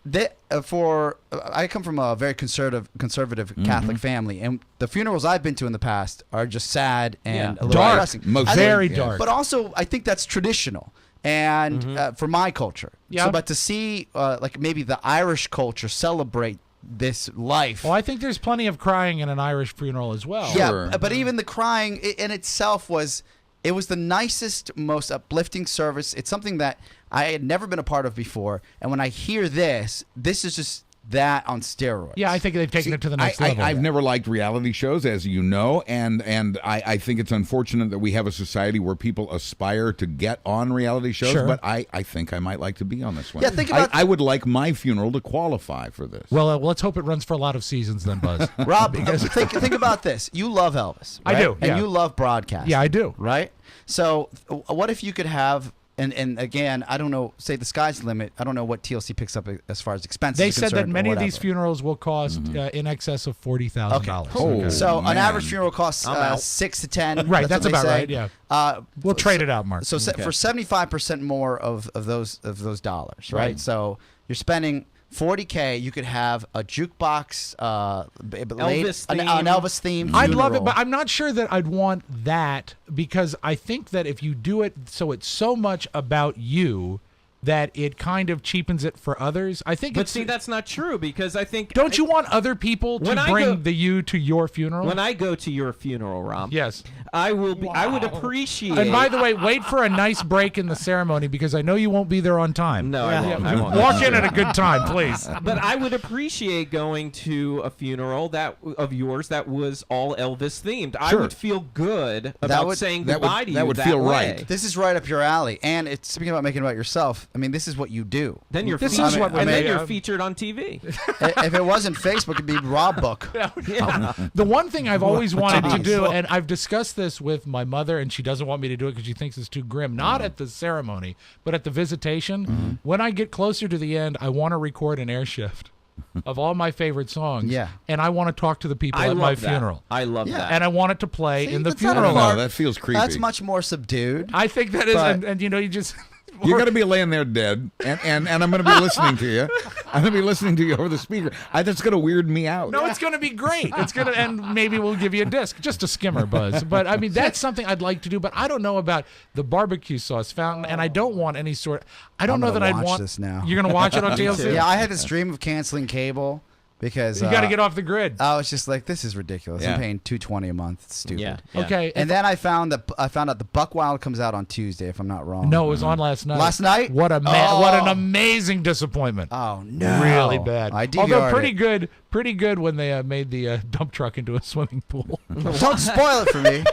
I come from a very conservative Catholic family, and the funerals I've been to in the past are just sad and a little dark, depressing. very dark. But also, I think that's traditional. And for my culture, Yeah. So, but to see like maybe the Irish culture celebrate this life. Well, I think there's plenty of crying in an Irish funeral as well. Yeah, but even the crying in itself was the nicest, most uplifting service. It's something that I had never been a part of before, and when I hear this is just that on steroids. Yeah, I think they've taken it to the next level. I've never liked reality shows, as you know, and I think it's unfortunate that we have a society where people aspire to get on reality shows, Sure. but I think I might like to be on this one. Yeah, think about- I would like my funeral to qualify for this. Well, let's hope it runs for a lot of seasons then, Buzz. Rob, think about this. You love Elvis, I right? do, yeah. And you love broadcast. Yeah, I do. Right? So what if you could have, and again, I don't know, say the sky's the limit. I don't know what TLC picks up as far as expenses They are said that concerned or many of these whatever. funerals will cost in excess of $40,000. Oh, So man. an average funeral costs 6 to 10. Right, what that's they about say. right, yeah. We'll trade it out, Mark. So for 75% more of those dollars, right? So you're spending $40K. You could have a jukebox, an Elvis theme. I'd love it, funeral. but I'm not sure that I'd want that because I think that if you do it so it's so much about you that it kind of cheapens it for others. I think But see, that's not true because I think... Don't you want other people to bring the you to your funeral? When I go to your funeral, Rob, yes, I will be. I would appreciate. And by the way, wait for a nice break in the ceremony because I know you won't be there on time. No, I won't. I won't. Walk in at a good time, please. But I would appreciate going to a funeral of yours that was all Elvis themed. I would feel good about saying goodbye to you. That would feel way. right. This is right up your alley, and it's speaking about making it about yourself. I mean, this is what you do. Then you're This featured, is what we and then made you're of. featured on TV. If it wasn't Facebook, it'd be Rob Book. The one thing I've always wanted to do, and I've discussed this with my mother, and she doesn't want me to do it because she thinks it's too grim. Not at the ceremony, but at the visitation. When I get closer to the end, I want to record an air shift of all my favorite songs. Yeah. And I want to talk to the people I at my love that. funeral. I love that. And I want it to play in the that's not funeral. a far- No, that feels creepy. That's much more subdued. I think that is, But- and you know, you just... You're going to be laying there dead, and I'm going to be listening to you. I'm going to be listening to you over the speaker. That's going to weird me out. No, it's going to be great. It's going to, and maybe we'll give you a disc, just a skimmer, Buzz. But I mean, that's something I'd like to do. But I don't know about the barbecue sauce fountain, and I don't want any sort. I don't I'm know gonna that I'd watch want this now. You're going to watch it on TLC? Yeah, I had this dream of canceling cable because You got to get off the grid. I was just like, this is ridiculous. Yeah. I'm paying $220 a month. It's stupid. Yeah. Okay. And then I found out the Buck Wild comes out on Tuesday, if I'm not wrong. No, it was on last night. Last night? What an amazing disappointment. Oh no, Really bad. I Although DVR'd pretty good when they made the dump truck into a swimming pool. Don't spoil it for me.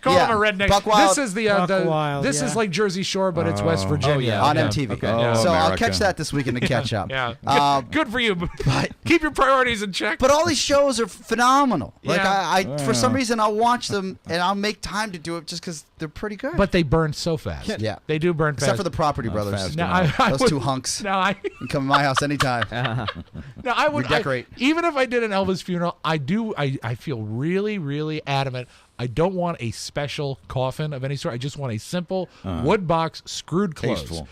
Call Yeah, him a redneck. Buck Wild. This is this is like Jersey Shore, but it's West Virginia. yeah. On Yeah. MTV. Okay. Yeah. So I'll America. catch that this weekend to catch up. Yeah. Good for you. But keep your priorities in check. But all these shows are phenomenal. Like Yeah. I for some reason I'll watch them and I'll make time to do it just because they're pretty good. But they burn so fast. Yeah. They do burn fast. Except for the Property Brothers. fast Now, I Those would- two hunks. Now I can come to my house anytime. Now I would Redecorate. even if I did an Elvis funeral, I feel really, really adamant. I don't want a special coffin of any sort. I just want a simple wood box screwed closed. Tasteful.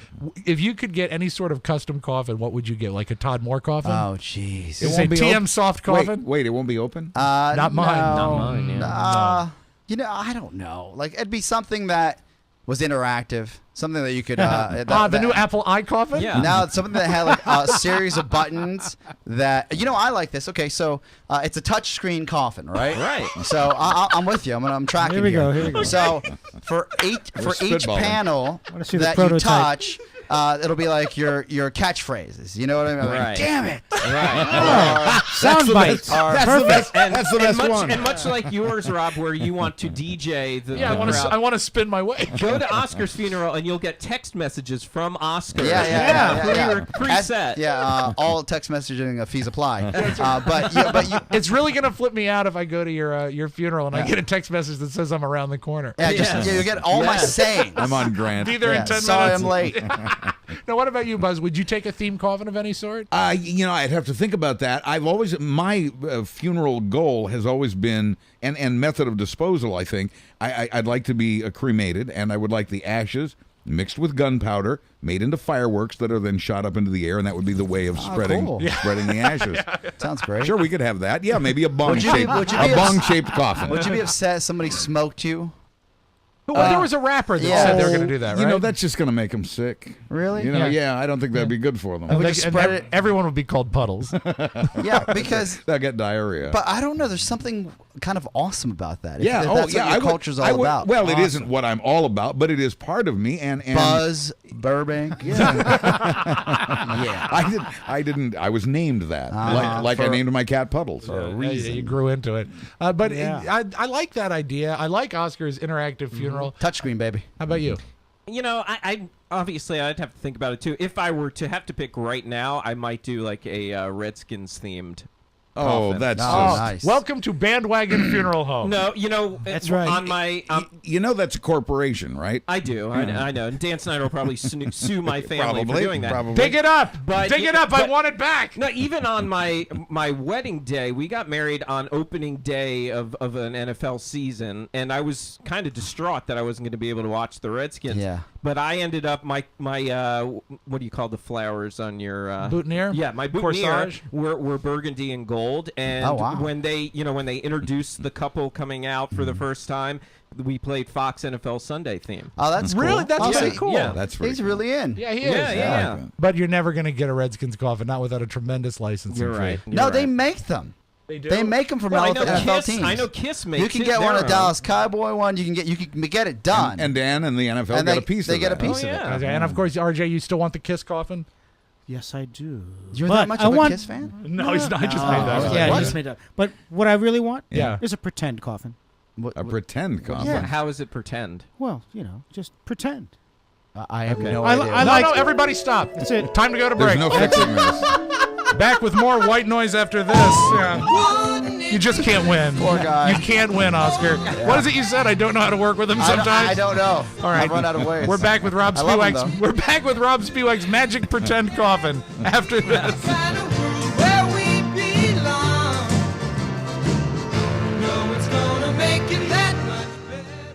If you could get any sort of custom coffin, what would you get? Like a Todd Moore coffin? Oh jeez. Is it TM soft coffin? Wait, it won't be open? Not mine. Not mine, yeah. You know, I don't know. Like it'd be something that was interactive, something that you could. The new Apple iCoffin? Yeah. Now it's something that had like a series of buttons that I like this. Okay, so it's a touch screen coffin, right? Right. So I'm with you. I'm tracking. Here we go. So for each spitballing. panel wanna see the that you prototype. touch, it'll be like your catchphrases. You know what I mean? Like, Right. damn it! Right. Sound bites. That's the best. That's the best much, one. And much like yours, Rob, where you want to DJ the, Yeah, the crowd, I want to spin my way. go to Oscar's funeral and you'll get text messages from Oscar. Yeah. Preset. All text messaging fees apply. But you, It's really gonna flip me out if I go to your funeral and I get a text message that says I'm around the corner. you get all my sayings. I'm on Grant. Be there in 10 Sorry, minutes. I'm late. Now, what about you, Buzz? Would you take a theme coffin of any sort? I'd have to think about that. My funeral goal has always been, and method of disposal, I think, I'd like to be cremated, and I would like the ashes mixed with gunpowder, made into fireworks that are then shot up into the air, and that would be the way of spreading cool. spreading the ashes. Sounds great. Sure, we could have that. Yeah, maybe a Would you be bong-shaped coffin. Would you be upset if somebody smoked you? Well, there was a rapper that said they were going to do that, right? You know, that's just going to make them sick. Really? You know, Yeah. I don't think that'd be good for them. Would you spread it? Everyone would be called Puddles. Yeah, because. They'll get diarrhea. But I don't know. There's something kind of awesome about that. If yeah, that's what your culture's all about. Well, it Awesome. isn't what I'm all about, but it is part of me. And Buzz Burbank. yeah, I was named that, like I named my cat Puddles. For a reason. You grew into it. But Yeah. I like that idea. I like Oscar's interactive funeral. Touchscreen, baby. How about you? You know, I obviously I'd have to think about it too. If I were to have to pick right now, I might do like a Redskins themed. Oh, coffin. that's Nice. Welcome to Bandwagon Funeral Home. No, you know, That's right. On my, you know that's a corporation, right? I do. I know. And Dan Snyder will probably sue my family for doing that. Probably. Dig it up. But- Dig it up. I but- want it back. No, even on my wedding day, we got married on opening day of an NFL season, and I was kind of distraught that I wasn't going to be able to watch the Redskins. Yeah. But I ended up my what do you call the flowers on your Boutonniere? Yeah, my boutonniere Corsage? were burgundy and gold, and Oh, wow. when they introduced the couple coming out for the first time, we played Fox NFL Sunday theme. Oh, that's cool. Really? That's Oh, really see, cool. Yeah. That's pretty He's cool. really in. Yeah, he is. Yeah. But you're never going to get a Redskins coffin, not without a tremendous licensing You're fee. right. No, You're they right. make them. They do? They make them from Well, I know NFL Kiss. teams. I know Kiss makes You can it get one their a own. Dallas Cowboy one. You can get it done. And Dan and the NFL And got a piece they of get a that. piece Oh, of it. yeah. Okay, and of course, RJ, you still want the Kiss coffin? Yes, I do. You're But that much I of a want, Kiss fan? No, he's not. I just made that. Yeah, What? I just made that. But what I really want Yeah. is a pretend coffin. A pretend coffin. Yeah. How is it pretend? Well, just pretend. I have no I- idea. I No, like- no, everybody stop. That's it. Time to go to There's break. no fixing this. Back with more white noise after this. Yeah. You just can't win. Poor guy. You can't win, Oscar. What is it you said? I don't know how to work with him sometimes. I don't know. All right. I've run out of ways. We're back with Rob I love him, Spiewak's. though. We're back with Rob Spiewak's magic pretend coffin after this.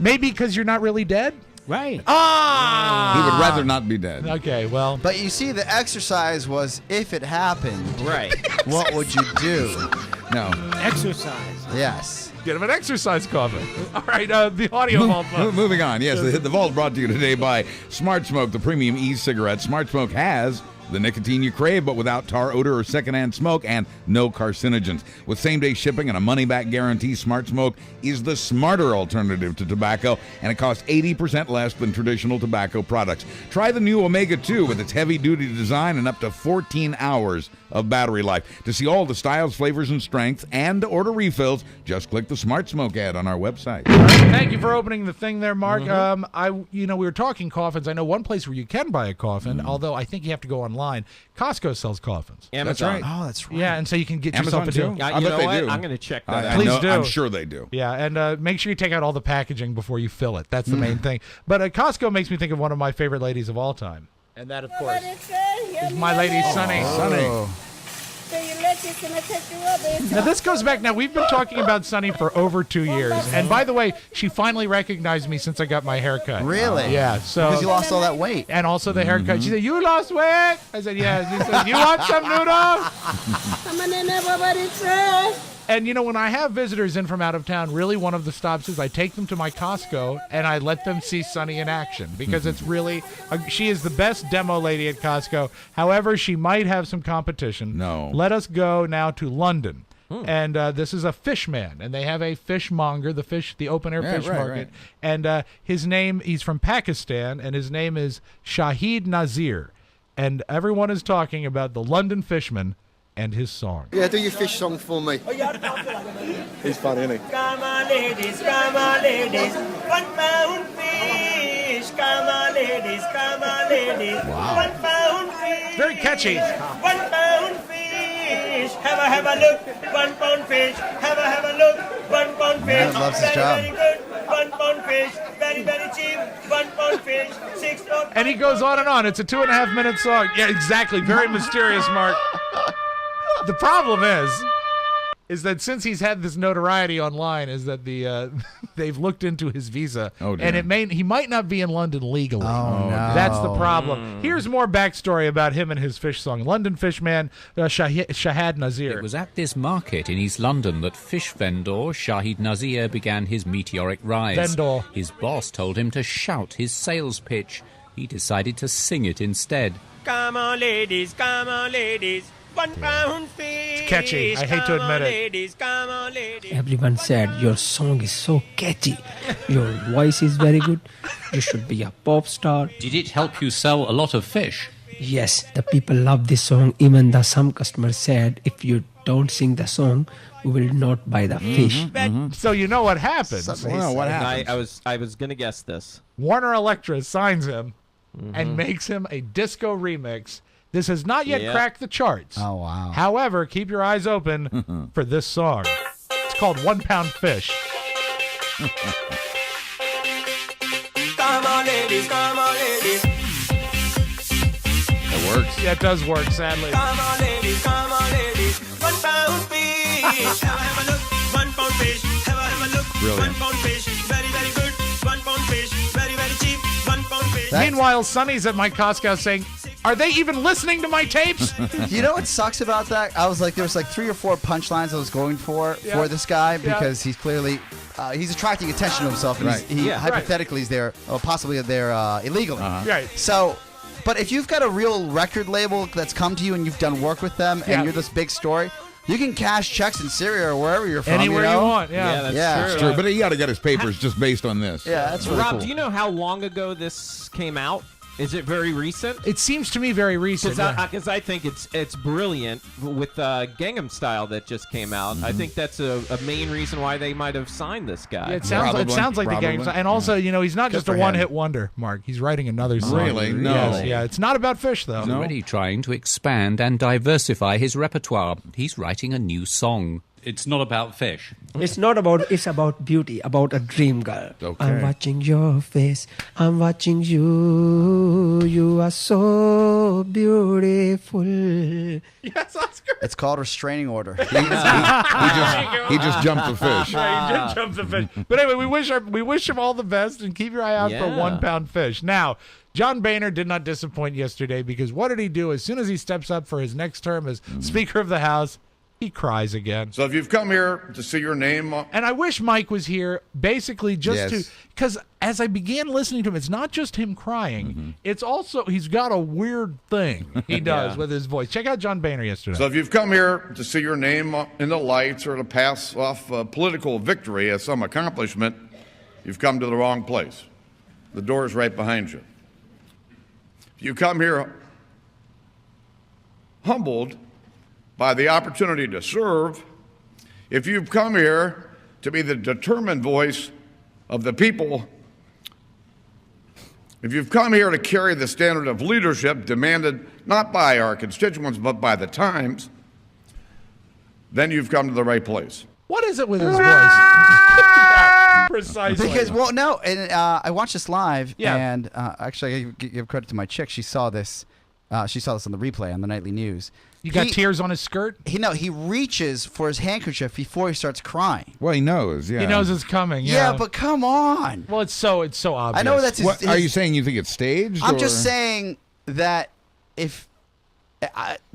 Maybe because you're not really dead? Right. Ah! He would rather not be dead. Okay, well. But you see, the exercise was if it happened, Right. what would you do? No. Exercise. Yes. Get him an exercise coffin. All right, the audio vault. Moving on. Yes, the vault brought to you today by Smart Smoke, the premium e-cigarette. Smart Smoke has The nicotine you crave, but without tar, odor, or secondhand smoke, and no carcinogens. With same-day shipping and a money-back guarantee, Smart Smoke is the smarter alternative to tobacco, and it costs 80% less than traditional tobacco products. Try the new Omega 2 with its heavy-duty design and up to 14 hours of battery life. To see all the styles, flavors, and strengths, and to order refills, just click the Smart Smoke ad on our website. Thank you for opening the thing there, Mark. We were talking coffins. I know one place where you can buy a coffin, although I think you have to go online. Costco sells coffins. Amazon. That's right. Oh, that's right. Yeah, and so you can get Amazon yourself a too? deal. I bet they do. I'm going to check that out. Please do. I'm sure they do. Yeah, and make sure you take out all the packaging before you fill it. That's the main thing. But Costco makes me think of one of my favorite ladies of all time. And that, of course, is my lady, Sunny. Sunny. Now, this goes back. Now, we've been talking about Sunny for over 2 years. And by the way, she finally recognized me since I got my haircut. Really? Yeah. So Because you lost all that weight. And also the haircut. She said, "You lost weight?" I said, "Yeah." She said, "You want some noodles?" And, when I have visitors in from out of town, really one of the stops is I take them to my Costco and I let them see Sunny in action because it's really, she is the best demo lady at Costco. However, she might have some competition. No. Let us go now to London. And this is a fish man, and they have a fishmonger, the open-air fish market. Right. And his name, he's from Pakistan, and his name is Shahid Nazir. And everyone is talking about the London fishman and his song. Yeah, do your fish song for me. He's funny, isn't he? Come on, ladies, 1 pound fish. Come on, ladies, 1 pound fish. Very catchy. 1 pound fish. Have a look. 1 pound fish. Have a look. 1 pound fish. Man loves his job. Very good. 1 pound fish. Very, very cheap. 1 pound fish. 6 pound. And he goes on and on. It's a 2.5-minute song. Yeah, exactly. Very mysterious, Mark. The problem is that since he's had this notoriety online, is that they've looked into his visa, and he might not be in London legally. Oh, no. That's the problem. Here's more backstory about him and his fish song. London fishman Shahid Nazir. It was at this market in East London that fish vendor Shahid Nazir began his meteoric rise. Vendor. His boss told him to shout his sales pitch. He decided to sing it instead. Come on, ladies. 1 pound fish. It's catchy. I hate to admit it. Ladies, come on, ladies. Everyone said your song is so catchy. Your voice is very good. You should be a pop star. Did it help you sell a lot of fish? Yes, the people love this song. Even some customers said, if you don't sing the song, we will not buy the fish. So you know what happens. What happens? I was going to guess this. Warner Electra signs him and makes him a disco remix. This has not yet cracked the charts. Oh, wow. However, keep your eyes open for this song. It's called 1 Pound Fish. Come on, ladies. It works. Yeah, it does work, sadly. Come on, ladies. 1 pound fish. Have a look. 1 pound fish. Have a look. Brilliant. 1 pound fish. Very, very good. 1 pound fish. Very, very cheap. 1 pound fish. Meanwhile, Sonny's at my Costco saying, "Are they even listening to my tapes?" You know what sucks about that? I was like, there was like 3 or 4 punchlines I was going for this guy because he's clearly he's attracting attention to himself. And he hypothetically is there, or possibly there illegally. Right. So, but if you've got a real record label that's come to you and you've done work with them and you're this big story, you can cash checks in Syria or wherever you're from. Anywhere you want. That's It's true. true, but he got to get his papers just based on this. Yeah, that's really Rob, cool. do you know how long ago this came out? Is it very recent? It seems to me very recent. Because I think it's brilliant with Gangnam Style that just came out. I think that's a main reason why they might have signed this guy. Yeah, it sounds like the Gangnam Style. And also, he's not just a one-hit wonder, Mark. He's writing another song. Really? No. Yes, yeah, it's not about fish, though. He's already trying to expand and diversify his repertoire. He's writing a new song. It's not about fish. It's about beauty, about a dream girl. Okay. I'm watching your face. I'm watching you. You are so beautiful. Yes, Oscar. It's called restraining order. He just jumped the fish. Yeah, he did jump the fish. But anyway, we wish him all the best and keep your eye out for 1 pound fish. Now, John Boehner did not disappoint yesterday because what did he do as soon as he steps up for his next term as Speaker of the House? He cries again. So if you've come here to see your name... And I wish Mike was here, basically just to... Because as I began listening to him, it's not just him crying. It's also... He's got a weird thing he does with his voice. Check out John Boehner yesterday. So if you've come here to see your name in the lights or to pass off political victory as some accomplishment, you've come to the wrong place. The door is right behind you. If you come here humbled by the opportunity to serve, if you've come here to be the determined voice of the people, if you've come here to carry the standard of leadership demanded not by our constituents but by the times, then you've come to the right place. What is it with his voice? Precisely. Because, well, no, and I watched this live, and actually, I give credit to my chick. She saw this. She saw this on the replay on the nightly news. You got tears on his skirt? He reaches for his handkerchief before he starts crying. Well, he knows, He knows it's coming. Yeah, but come on. Well, it's so obvious. I know that's his, Are you saying you think it's staged? I'm just saying that if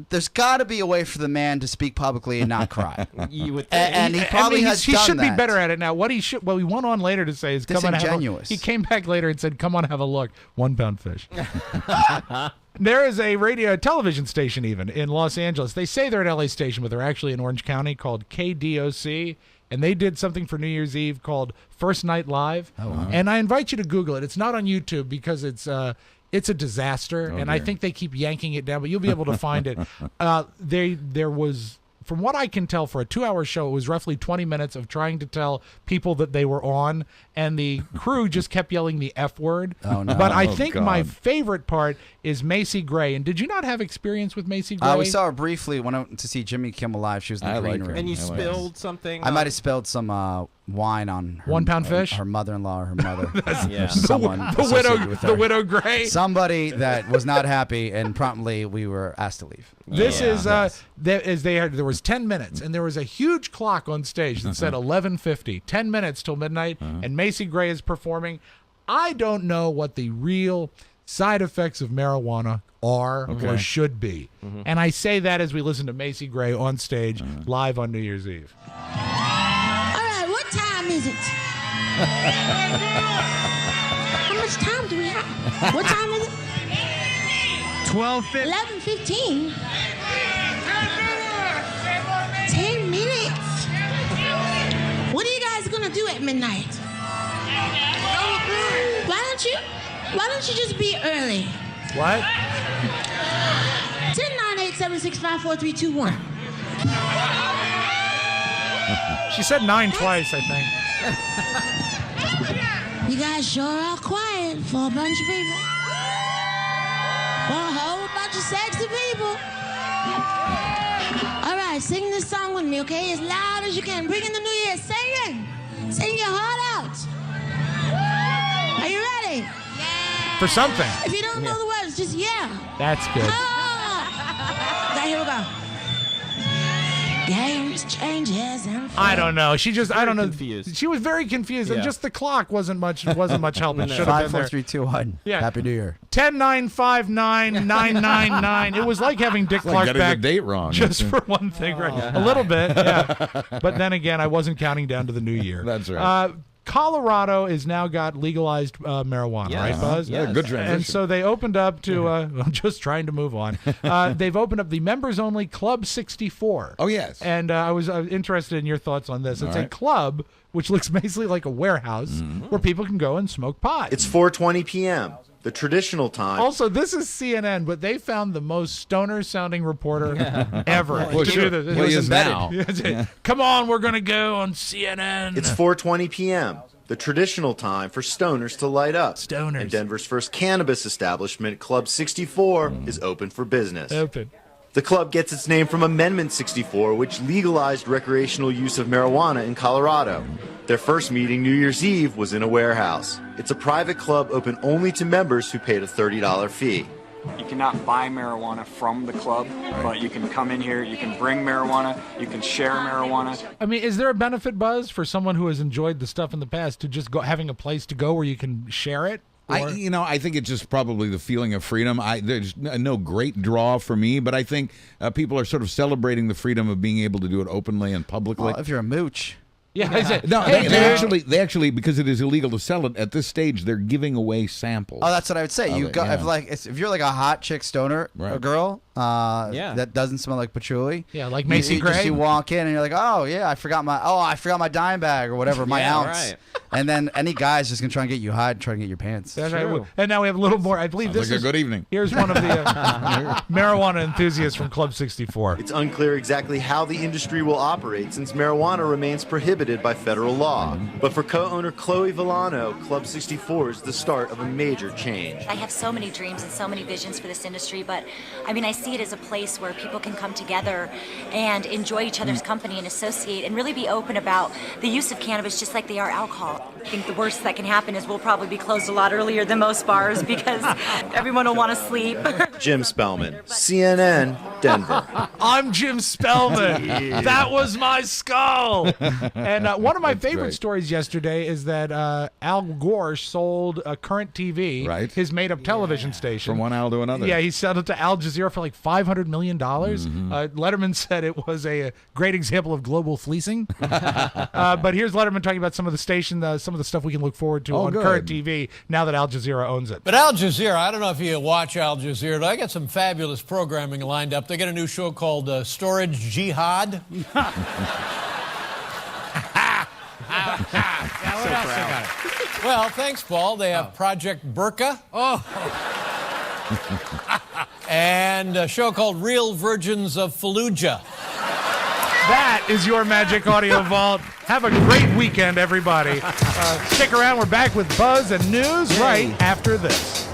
there's got to be a way for the man to speak publicly and not cry. And he probably has he done should that. be better at it now. What he should, well, he went on later to say is, "Come on, have a." Disingenuous. He came back later and said, "Come on, have a look. 1 pound fish." There is a television station even in Los Angeles. They say they're an LA station, but they're actually in Orange County, called KDOC. And they did something for New Year's Eve called First Night Live. Oh, wow. And I invite you to Google it. It's not on YouTube because it's a disaster, and I think they keep yanking it down, but you'll be able to find it. There was, from what I can tell, for a 2-hour show, it was roughly 20 minutes of trying to tell people that they were on, and the crew just kept yelling the F word. Oh, no. But I think my favorite part is Macy Gray. And did you not have experience with Macy Gray? We saw her briefly when I went to see Jimmy Kimmel Live. She was in the green room. And you spilled something? I might have spilled some wine on her, 1 pound fish? Her mother-in-law or her mother. Someone the widow Gray. Somebody that was not happy, and promptly we were asked to leave. This is there was 10 minutes, and there was a huge clock on stage that said 11:50, 10 minutes till midnight, and Macy Gray is performing. I don't know what the real side effects of marijuana are or should be. And I say that as we listen to Macy Gray on stage live on New Year's Eve. All right, what time is it? How much time do we have? What time is it? 11:15. 10 minutes. What are you guys gonna do at midnight? Why don't you just be early? What? 10, 9, 8, 7, 6, 5, 4, 3, 2, 1. She said 9 twice, I think. You guys sure are quiet for a bunch of people. For a whole bunch of sexy people. All right, sing this song with me, okay? As loud as you can. Bring in the new year. Sing it. Sing your heart out. Are you ready? For something. If you don't know the words, just yell. That's good. Okay, here we go. Games, changes, and I don't know. She just, I don't know. Confused. She was very confused, and just the clock wasn't much help. It should have 5, been 4, there. 3, 2, 1. Yeah. Happy New Year. 10, 9, 5, 9, 9, 9, 9. It was like having Dick Clark getting back. the date wrong. Just for one thing, right? A little bit, yeah. But then again, I wasn't counting down to the new year. That's right. Colorado has now got legalized marijuana, right, Buzz? Yeah, good transition. And so they opened up to, I'm just trying to move on. They've opened up the members-only Club 64. Oh, yes. And I was interested in your thoughts on this. It's a club which looks basically like a warehouse where people can go and smoke pot. It's 4:20 p.m., the traditional time. Also, this is CNN, but they found the most stoner-sounding reporter ever. Well, sure. Well, he is now. Come on, we're going to go on CNN. It's 4:20 p.m., the traditional time for stoners to light up. Stoners. And Denver's first cannabis establishment, Club 64, is open for business. Open. The club gets its name from Amendment 64, which legalized recreational use of marijuana in Colorado. Their first meeting, New Year's Eve, was in a warehouse. It's a private club open only to members who paid a $30 fee. You cannot buy marijuana from the club, but you can come in here, you can bring marijuana, you can share marijuana. I mean, is there a benefit, Buzz, for someone who has enjoyed the stuff in the past to just go having a place to go where you can share it? I think it's just probably the feeling of freedom. There's no great draw for me, but I think people are sort of celebrating the freedom of being able to do it openly and publicly. Well, if you're a mooch. Yeah. No, they actually, because it is illegal to sell it at this stage, they're giving away samples. Oh, that's what I would say. If you're like a hot chick stoner, a girl, that doesn't smell like patchouli. Yeah, like Macy Gray. You walk in and you're like, oh yeah, I forgot my dime bag or whatever, my ounce. Right. And then any guy's just gonna try and get you high and try and get your pants. That's right. And now we have a little more. I believe Sounds this is a good evening. Here's one of the marijuana enthusiasts from Club 64. It's unclear exactly how the industry will operate since marijuana remains prohibited by federal law. But for co-owner Chloe Villano, Club 64 is the start of a major change. I have so many dreams and so many visions for this industry, but I mean, I see it as a place where people can come together and enjoy each other's company and associate and really be open about the use of cannabis just like they are alcohol. I think the worst that can happen is we'll probably be closed a lot earlier than most bars because everyone will want to sleep. Jim Spellman, CNN, Denver. I'm Jim Spellman. That was my skull. And one of my favorite stories yesterday is that Al Gore sold a Current TV, his made-up television station. From one Al to another. Yeah, he sold it to Al Jazeera for like $500 million. Letterman said it was a great example of global fleecing. But here's Letterman talking about some of the station, some of the stuff we can look forward to on Current TV now that Al Jazeera owns it. But Al Jazeera, I don't know if you watch Al Jazeera, but I got some fabulous programming lined up. They got a new show called Storage Jihad. What else they got? Well, thanks, Paul. They have Project Burqa. And a show called Real Virgins of Fallujah. That is your Magic Audio Vault. Have a great weekend, everybody. Stick around. We're back with Buzz and news right after this.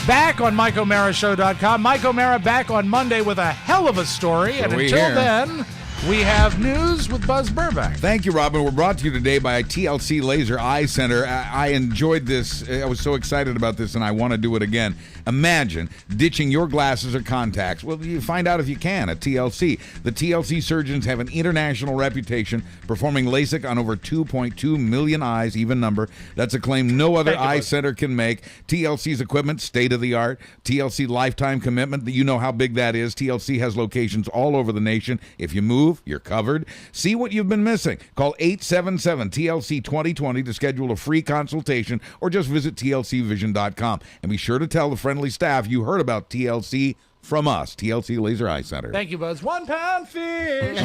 Back on MikeO'MaraShow.com. Mike O'Mara back on Monday with a hell of a story. And until then, we have news with Buzz Burbank. Thank you, Robin. We're brought to you today by TLC Laser Eye Center. I enjoyed this. I was so excited about this, and I want to do it again. Imagine ditching your glasses or contacts. Well, you find out if you can at TLC. The TLC surgeons have an international reputation performing LASIK on over 2.2 million eyes, even number. That's a claim no other eye center can make. TLC's equipment, state-of-the-art. TLC lifetime commitment. You know how big that is. TLC has locations all over the nation. If you move, you're covered. See what you've been missing. Call 877-TLC-2020 to schedule a free consultation or just visit tlcvision.com. And be sure to tell the friendly staff you heard about TLC from us, TLC Laser Eye Center. Thank you, Buzz. 1 pound fish.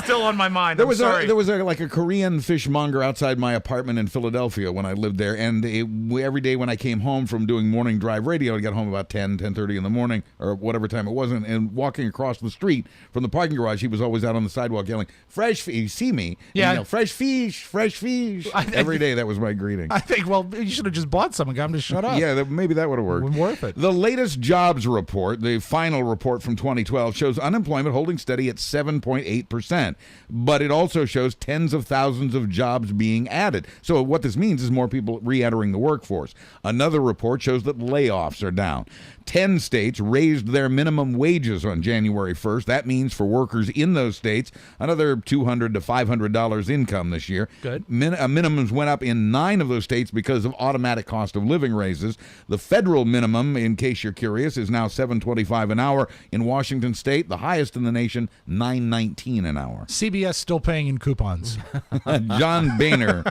Still on my mind. There was a Korean fishmonger outside my apartment in Philadelphia when I lived there, and every day when I came home from doing morning drive radio, I got home about 10:30 in the morning, or whatever time it was, and walking across the street from the parking garage, he was always out on the sidewalk yelling, "Fresh fish!" You see me? Yeah. Yell, "Fresh fish! Fresh fish!" Every day that was my greeting. I think, well, you should have just bought some and got him to shut up. Yeah, maybe that would have worked. Worth it. The latest jobs report, the final report from 2012, shows unemployment holding steady at 7.8%, but it also shows tens of thousands of jobs being added. So what this means is more people re-entering the workforce. Another report shows that layoffs are down. 10 states raised their minimum wages on January 1st. That means for workers in those states, another $200 to $500 income this year. Good. Minimums went up in 9 of those states because of automatic cost of living raises. The federal minimum, in case you're curious, is now $7.25 an hour. In Washington State, the highest in the nation, $9.19 an hour. CBS still paying in coupons. John Boehner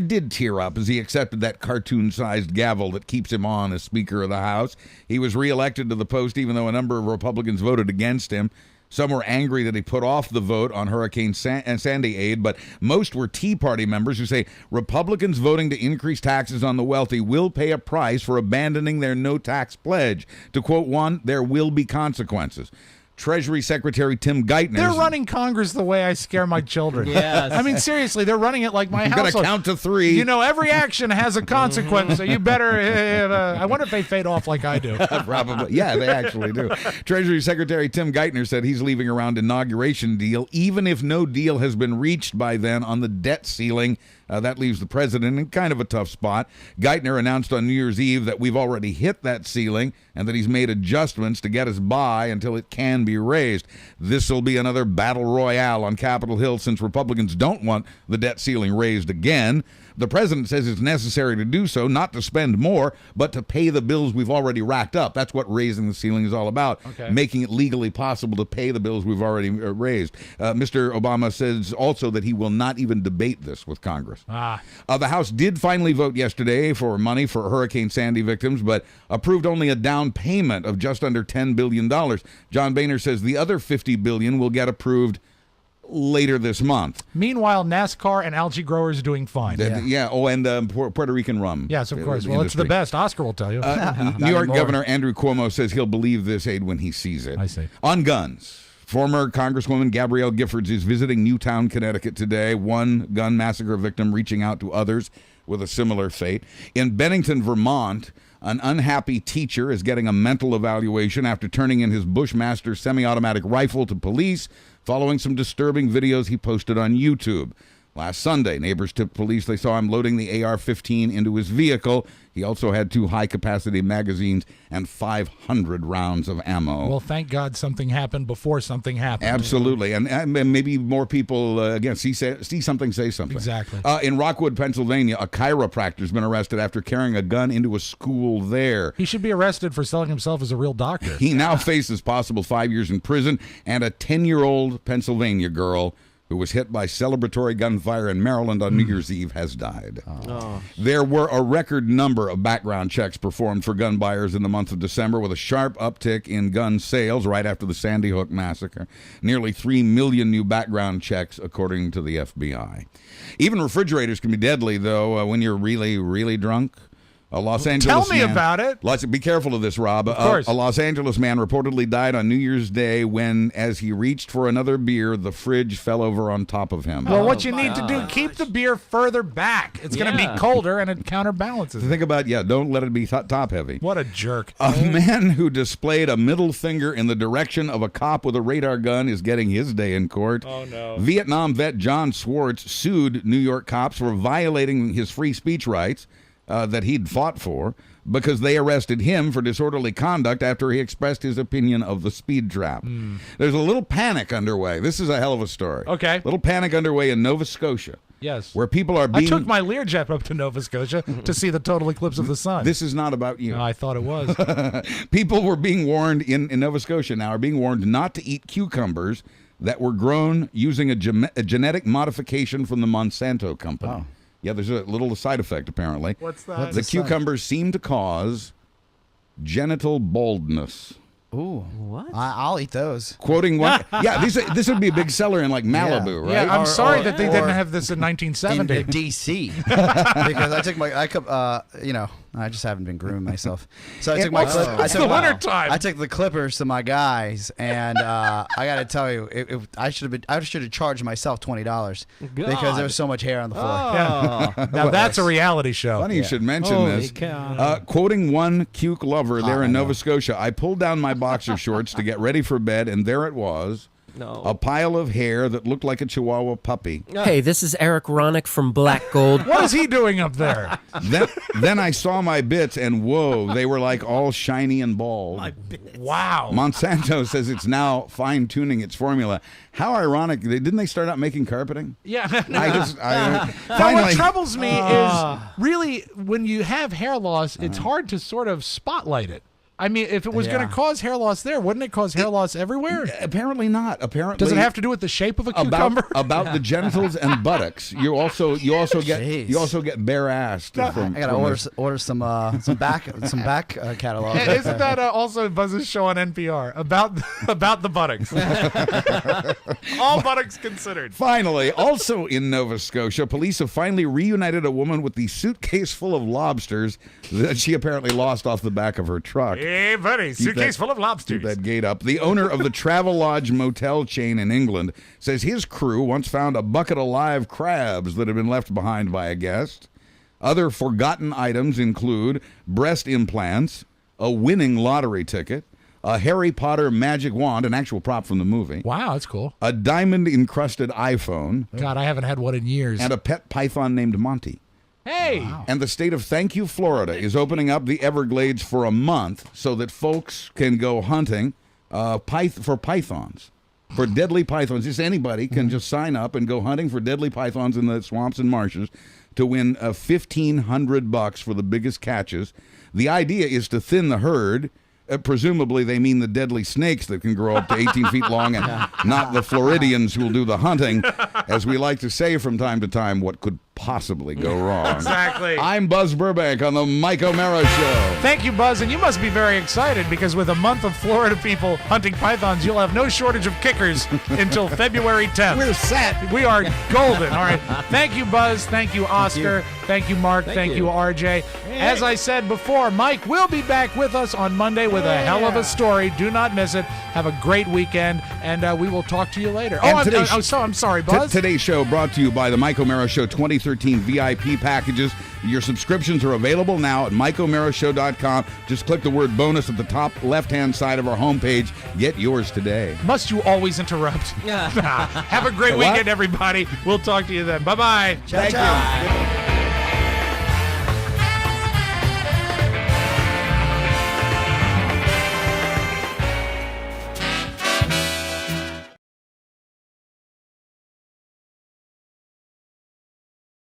did tear up as he accepted that cartoon-sized gavel that keeps him on as Speaker of the House. He was reelected to the post even though a number of Republicans voted against him. Some were angry that he put off the vote on Hurricane Sandy aid, but most were Tea Party members who say Republicans voting to increase taxes on the wealthy will pay a price for abandoning their no-tax pledge. To quote one, there will be consequences. Treasury Secretary Tim Geithner. They're running Congress the way I scare my children. Yes. I mean, seriously, they're running it like my house. You've got to count to 3. You know, every action has a consequence, so you better... I wonder if they fade off like I do. Probably. Yeah, they actually do. Treasury Secretary Tim Geithner said he's leaving around inauguration deal, even if no deal has been reached by then on the debt ceiling That leaves the president in kind of a tough spot. Geithner announced on New Year's Eve that we've already hit that ceiling and that he's made adjustments to get us by until it can be raised. This will be another battle royale on Capitol Hill since Republicans don't want the debt ceiling raised again. The president says it's necessary to do so, not to spend more, but to pay the bills we've already racked up. That's what raising the ceiling is all about, making it legally possible to pay the bills we've already raised. Mr. Obama says also that he will not even debate this with Congress. The House did finally vote yesterday for money for Hurricane Sandy victims, but approved only a down payment of just under $10 billion. John Boehner says the other $50 billion will get approved later this month. Meanwhile, NASCAR and algae growers doing fine. Oh, and Puerto Rican rum. Yes, of course. Well, it's the best. Oscar will tell you. New York Governor Andrew Cuomo says he'll believe this aid when he sees it. I see. On guns, former Congresswoman Gabrielle Giffords is visiting Newtown, Connecticut today. One gun massacre victim reaching out to others with a similar fate. In Bennington, Vermont, an unhappy teacher is getting a mental evaluation after turning in his Bushmaster semi-automatic rifle to police following some disturbing videos he posted on YouTube. Last Sunday, neighbors tipped police they saw him loading the AR-15 into his vehicle. He also had 2 high-capacity magazines and 500 rounds of ammo. Well, thank God something happened before something happened. Absolutely. And maybe more people, again, see something, say something. Exactly. In Rockwood, Pennsylvania, a chiropractor's been arrested after carrying a gun into a school there. He should be arrested for selling himself as a real doctor. He now faces possible 5 years in prison, and a 10-year-old Pennsylvania girl who was hit by celebratory gunfire in Maryland on New Year's Eve has died. There were a record number of background checks performed for gun buyers in the month of December, with a sharp uptick in gun sales right after the Sandy Hook massacre. Nearly 3 million new background checks, according to the FBI. Even refrigerators can be deadly, though, when you're really, really drunk. A Los Angeles Tell me about it. Be careful of this, Rob. Of course. A Los Angeles man reportedly died on New Year's Day when, as he reached for another beer, the fridge fell over on top of him. Well, what you need to do, keep the beer further back. It's going to be colder, and it counterbalances. Think about, don't let it be top heavy. What a jerk. A man who displayed a middle finger in the direction of a cop with a radar gun is getting his day in court. Oh, no. Vietnam vet John Swartz sued New York cops for violating his free speech rights that he'd fought for, because they arrested him for disorderly conduct after he expressed his opinion of the speed trap. There's a little panic underway. This is a hell of a story. Okay. Little panic underway in Nova Scotia. Yes. Where people are being... I took my Learjet up to Nova Scotia to see the total eclipse of the sun. This is not about you. No, I thought it was. People were being warned in Nova Scotia now, are being warned not to eat cucumbers that were grown using a genetic modification from the Monsanto company. Oh. Yeah, there's a little side effect, apparently. What's that? The cucumbers seem to cause genital baldness. Ooh. What? I'll eat those. Quoting one. Yeah, this would be a big seller in like Malibu, right? Yeah, I'm sorry that they didn't have this in 1970. In D.C. because I took I just haven't been grooming myself. So I took my It's the winter time. I took the clippers to my guys, and I got to tell you, I should have charged myself $20 because there was so much hair on the floor. Yeah. Now that's a reality show. Funny you should mention this. Quoting one cuke lover there in Nova Scotia, I pulled down my boxer shorts to get ready for bed, and there it was. A pile of hair that looked like a Chihuahua puppy. Hey, this is Eric Ronick from Black Gold. What is he doing up there? Then I saw my bits, and whoa, they were like all shiny and bald. Wow. Monsanto says it's now fine-tuning its formula. How ironic. Didn't they start out making carpeting? Yeah. Finally, what troubles me is really when you have hair loss, it's hard to sort of spotlight it. I mean, if it was going to cause hair loss there, wouldn't it cause hair loss everywhere? Apparently not. Apparently, does it have to do with the shape of a cucumber? About the genitals and buttocks. You also get bare-assed. I gotta order some back catalog. Isn't that also Buzz's show on NPR about the buttocks? All buttocks considered. Finally, also in Nova Scotia, police have finally reunited a woman with the suitcase full of lobsters that she apparently lost off the back of her truck. Hey, buddy, suitcase full of lobsters. Keep that gate up. The owner of the Travelodge motel chain in England says his crew once found a bucket of live crabs that had been left behind by a guest. Other forgotten items include breast implants, a winning lottery ticket, a Harry Potter magic wand, an actual prop from the movie. Wow, that's cool. A diamond-encrusted iPhone. God, I haven't had one in years. And a pet python named Monty. Hey! Wow. And the state of Thank You, Florida is opening up the Everglades for a month so that folks can go hunting for pythons. For deadly pythons. Just anybody can just sign up and go hunting for deadly pythons in the swamps and marshes to win $1,500 for the biggest catches. The idea is to thin the herd. Presumably they mean the deadly snakes that can grow up to 18 feet long and not the Floridians who will do the hunting. As we like to say from time to time, what could possibly go wrong? Exactly. I'm Buzz Burbank on the Mike O'Mara Show. Thank you, Buzz, and you must be very excited because with a month of Florida people hunting pythons, you'll have no shortage of kickers until February 10th. We're set. We are golden. All right. Thank you, Buzz. Thank you, Oscar. Thank you, Mark. Thank you, RJ. As I said before, Mike will be back with us on Monday with a hell of a story. Do not miss it. Have a great weekend, and we will talk to you later. I'm sorry, Buzz. Today's show brought to you by the Mike O'Mara Show 2013 VIP packages. Your subscriptions are available now at MikeO'MaraShow.com. Just click the word bonus at the top left-hand side of our homepage. Get yours today. Must you always interrupt? Have a great weekend, everybody. We'll talk to you then. Bye-bye. Ciao.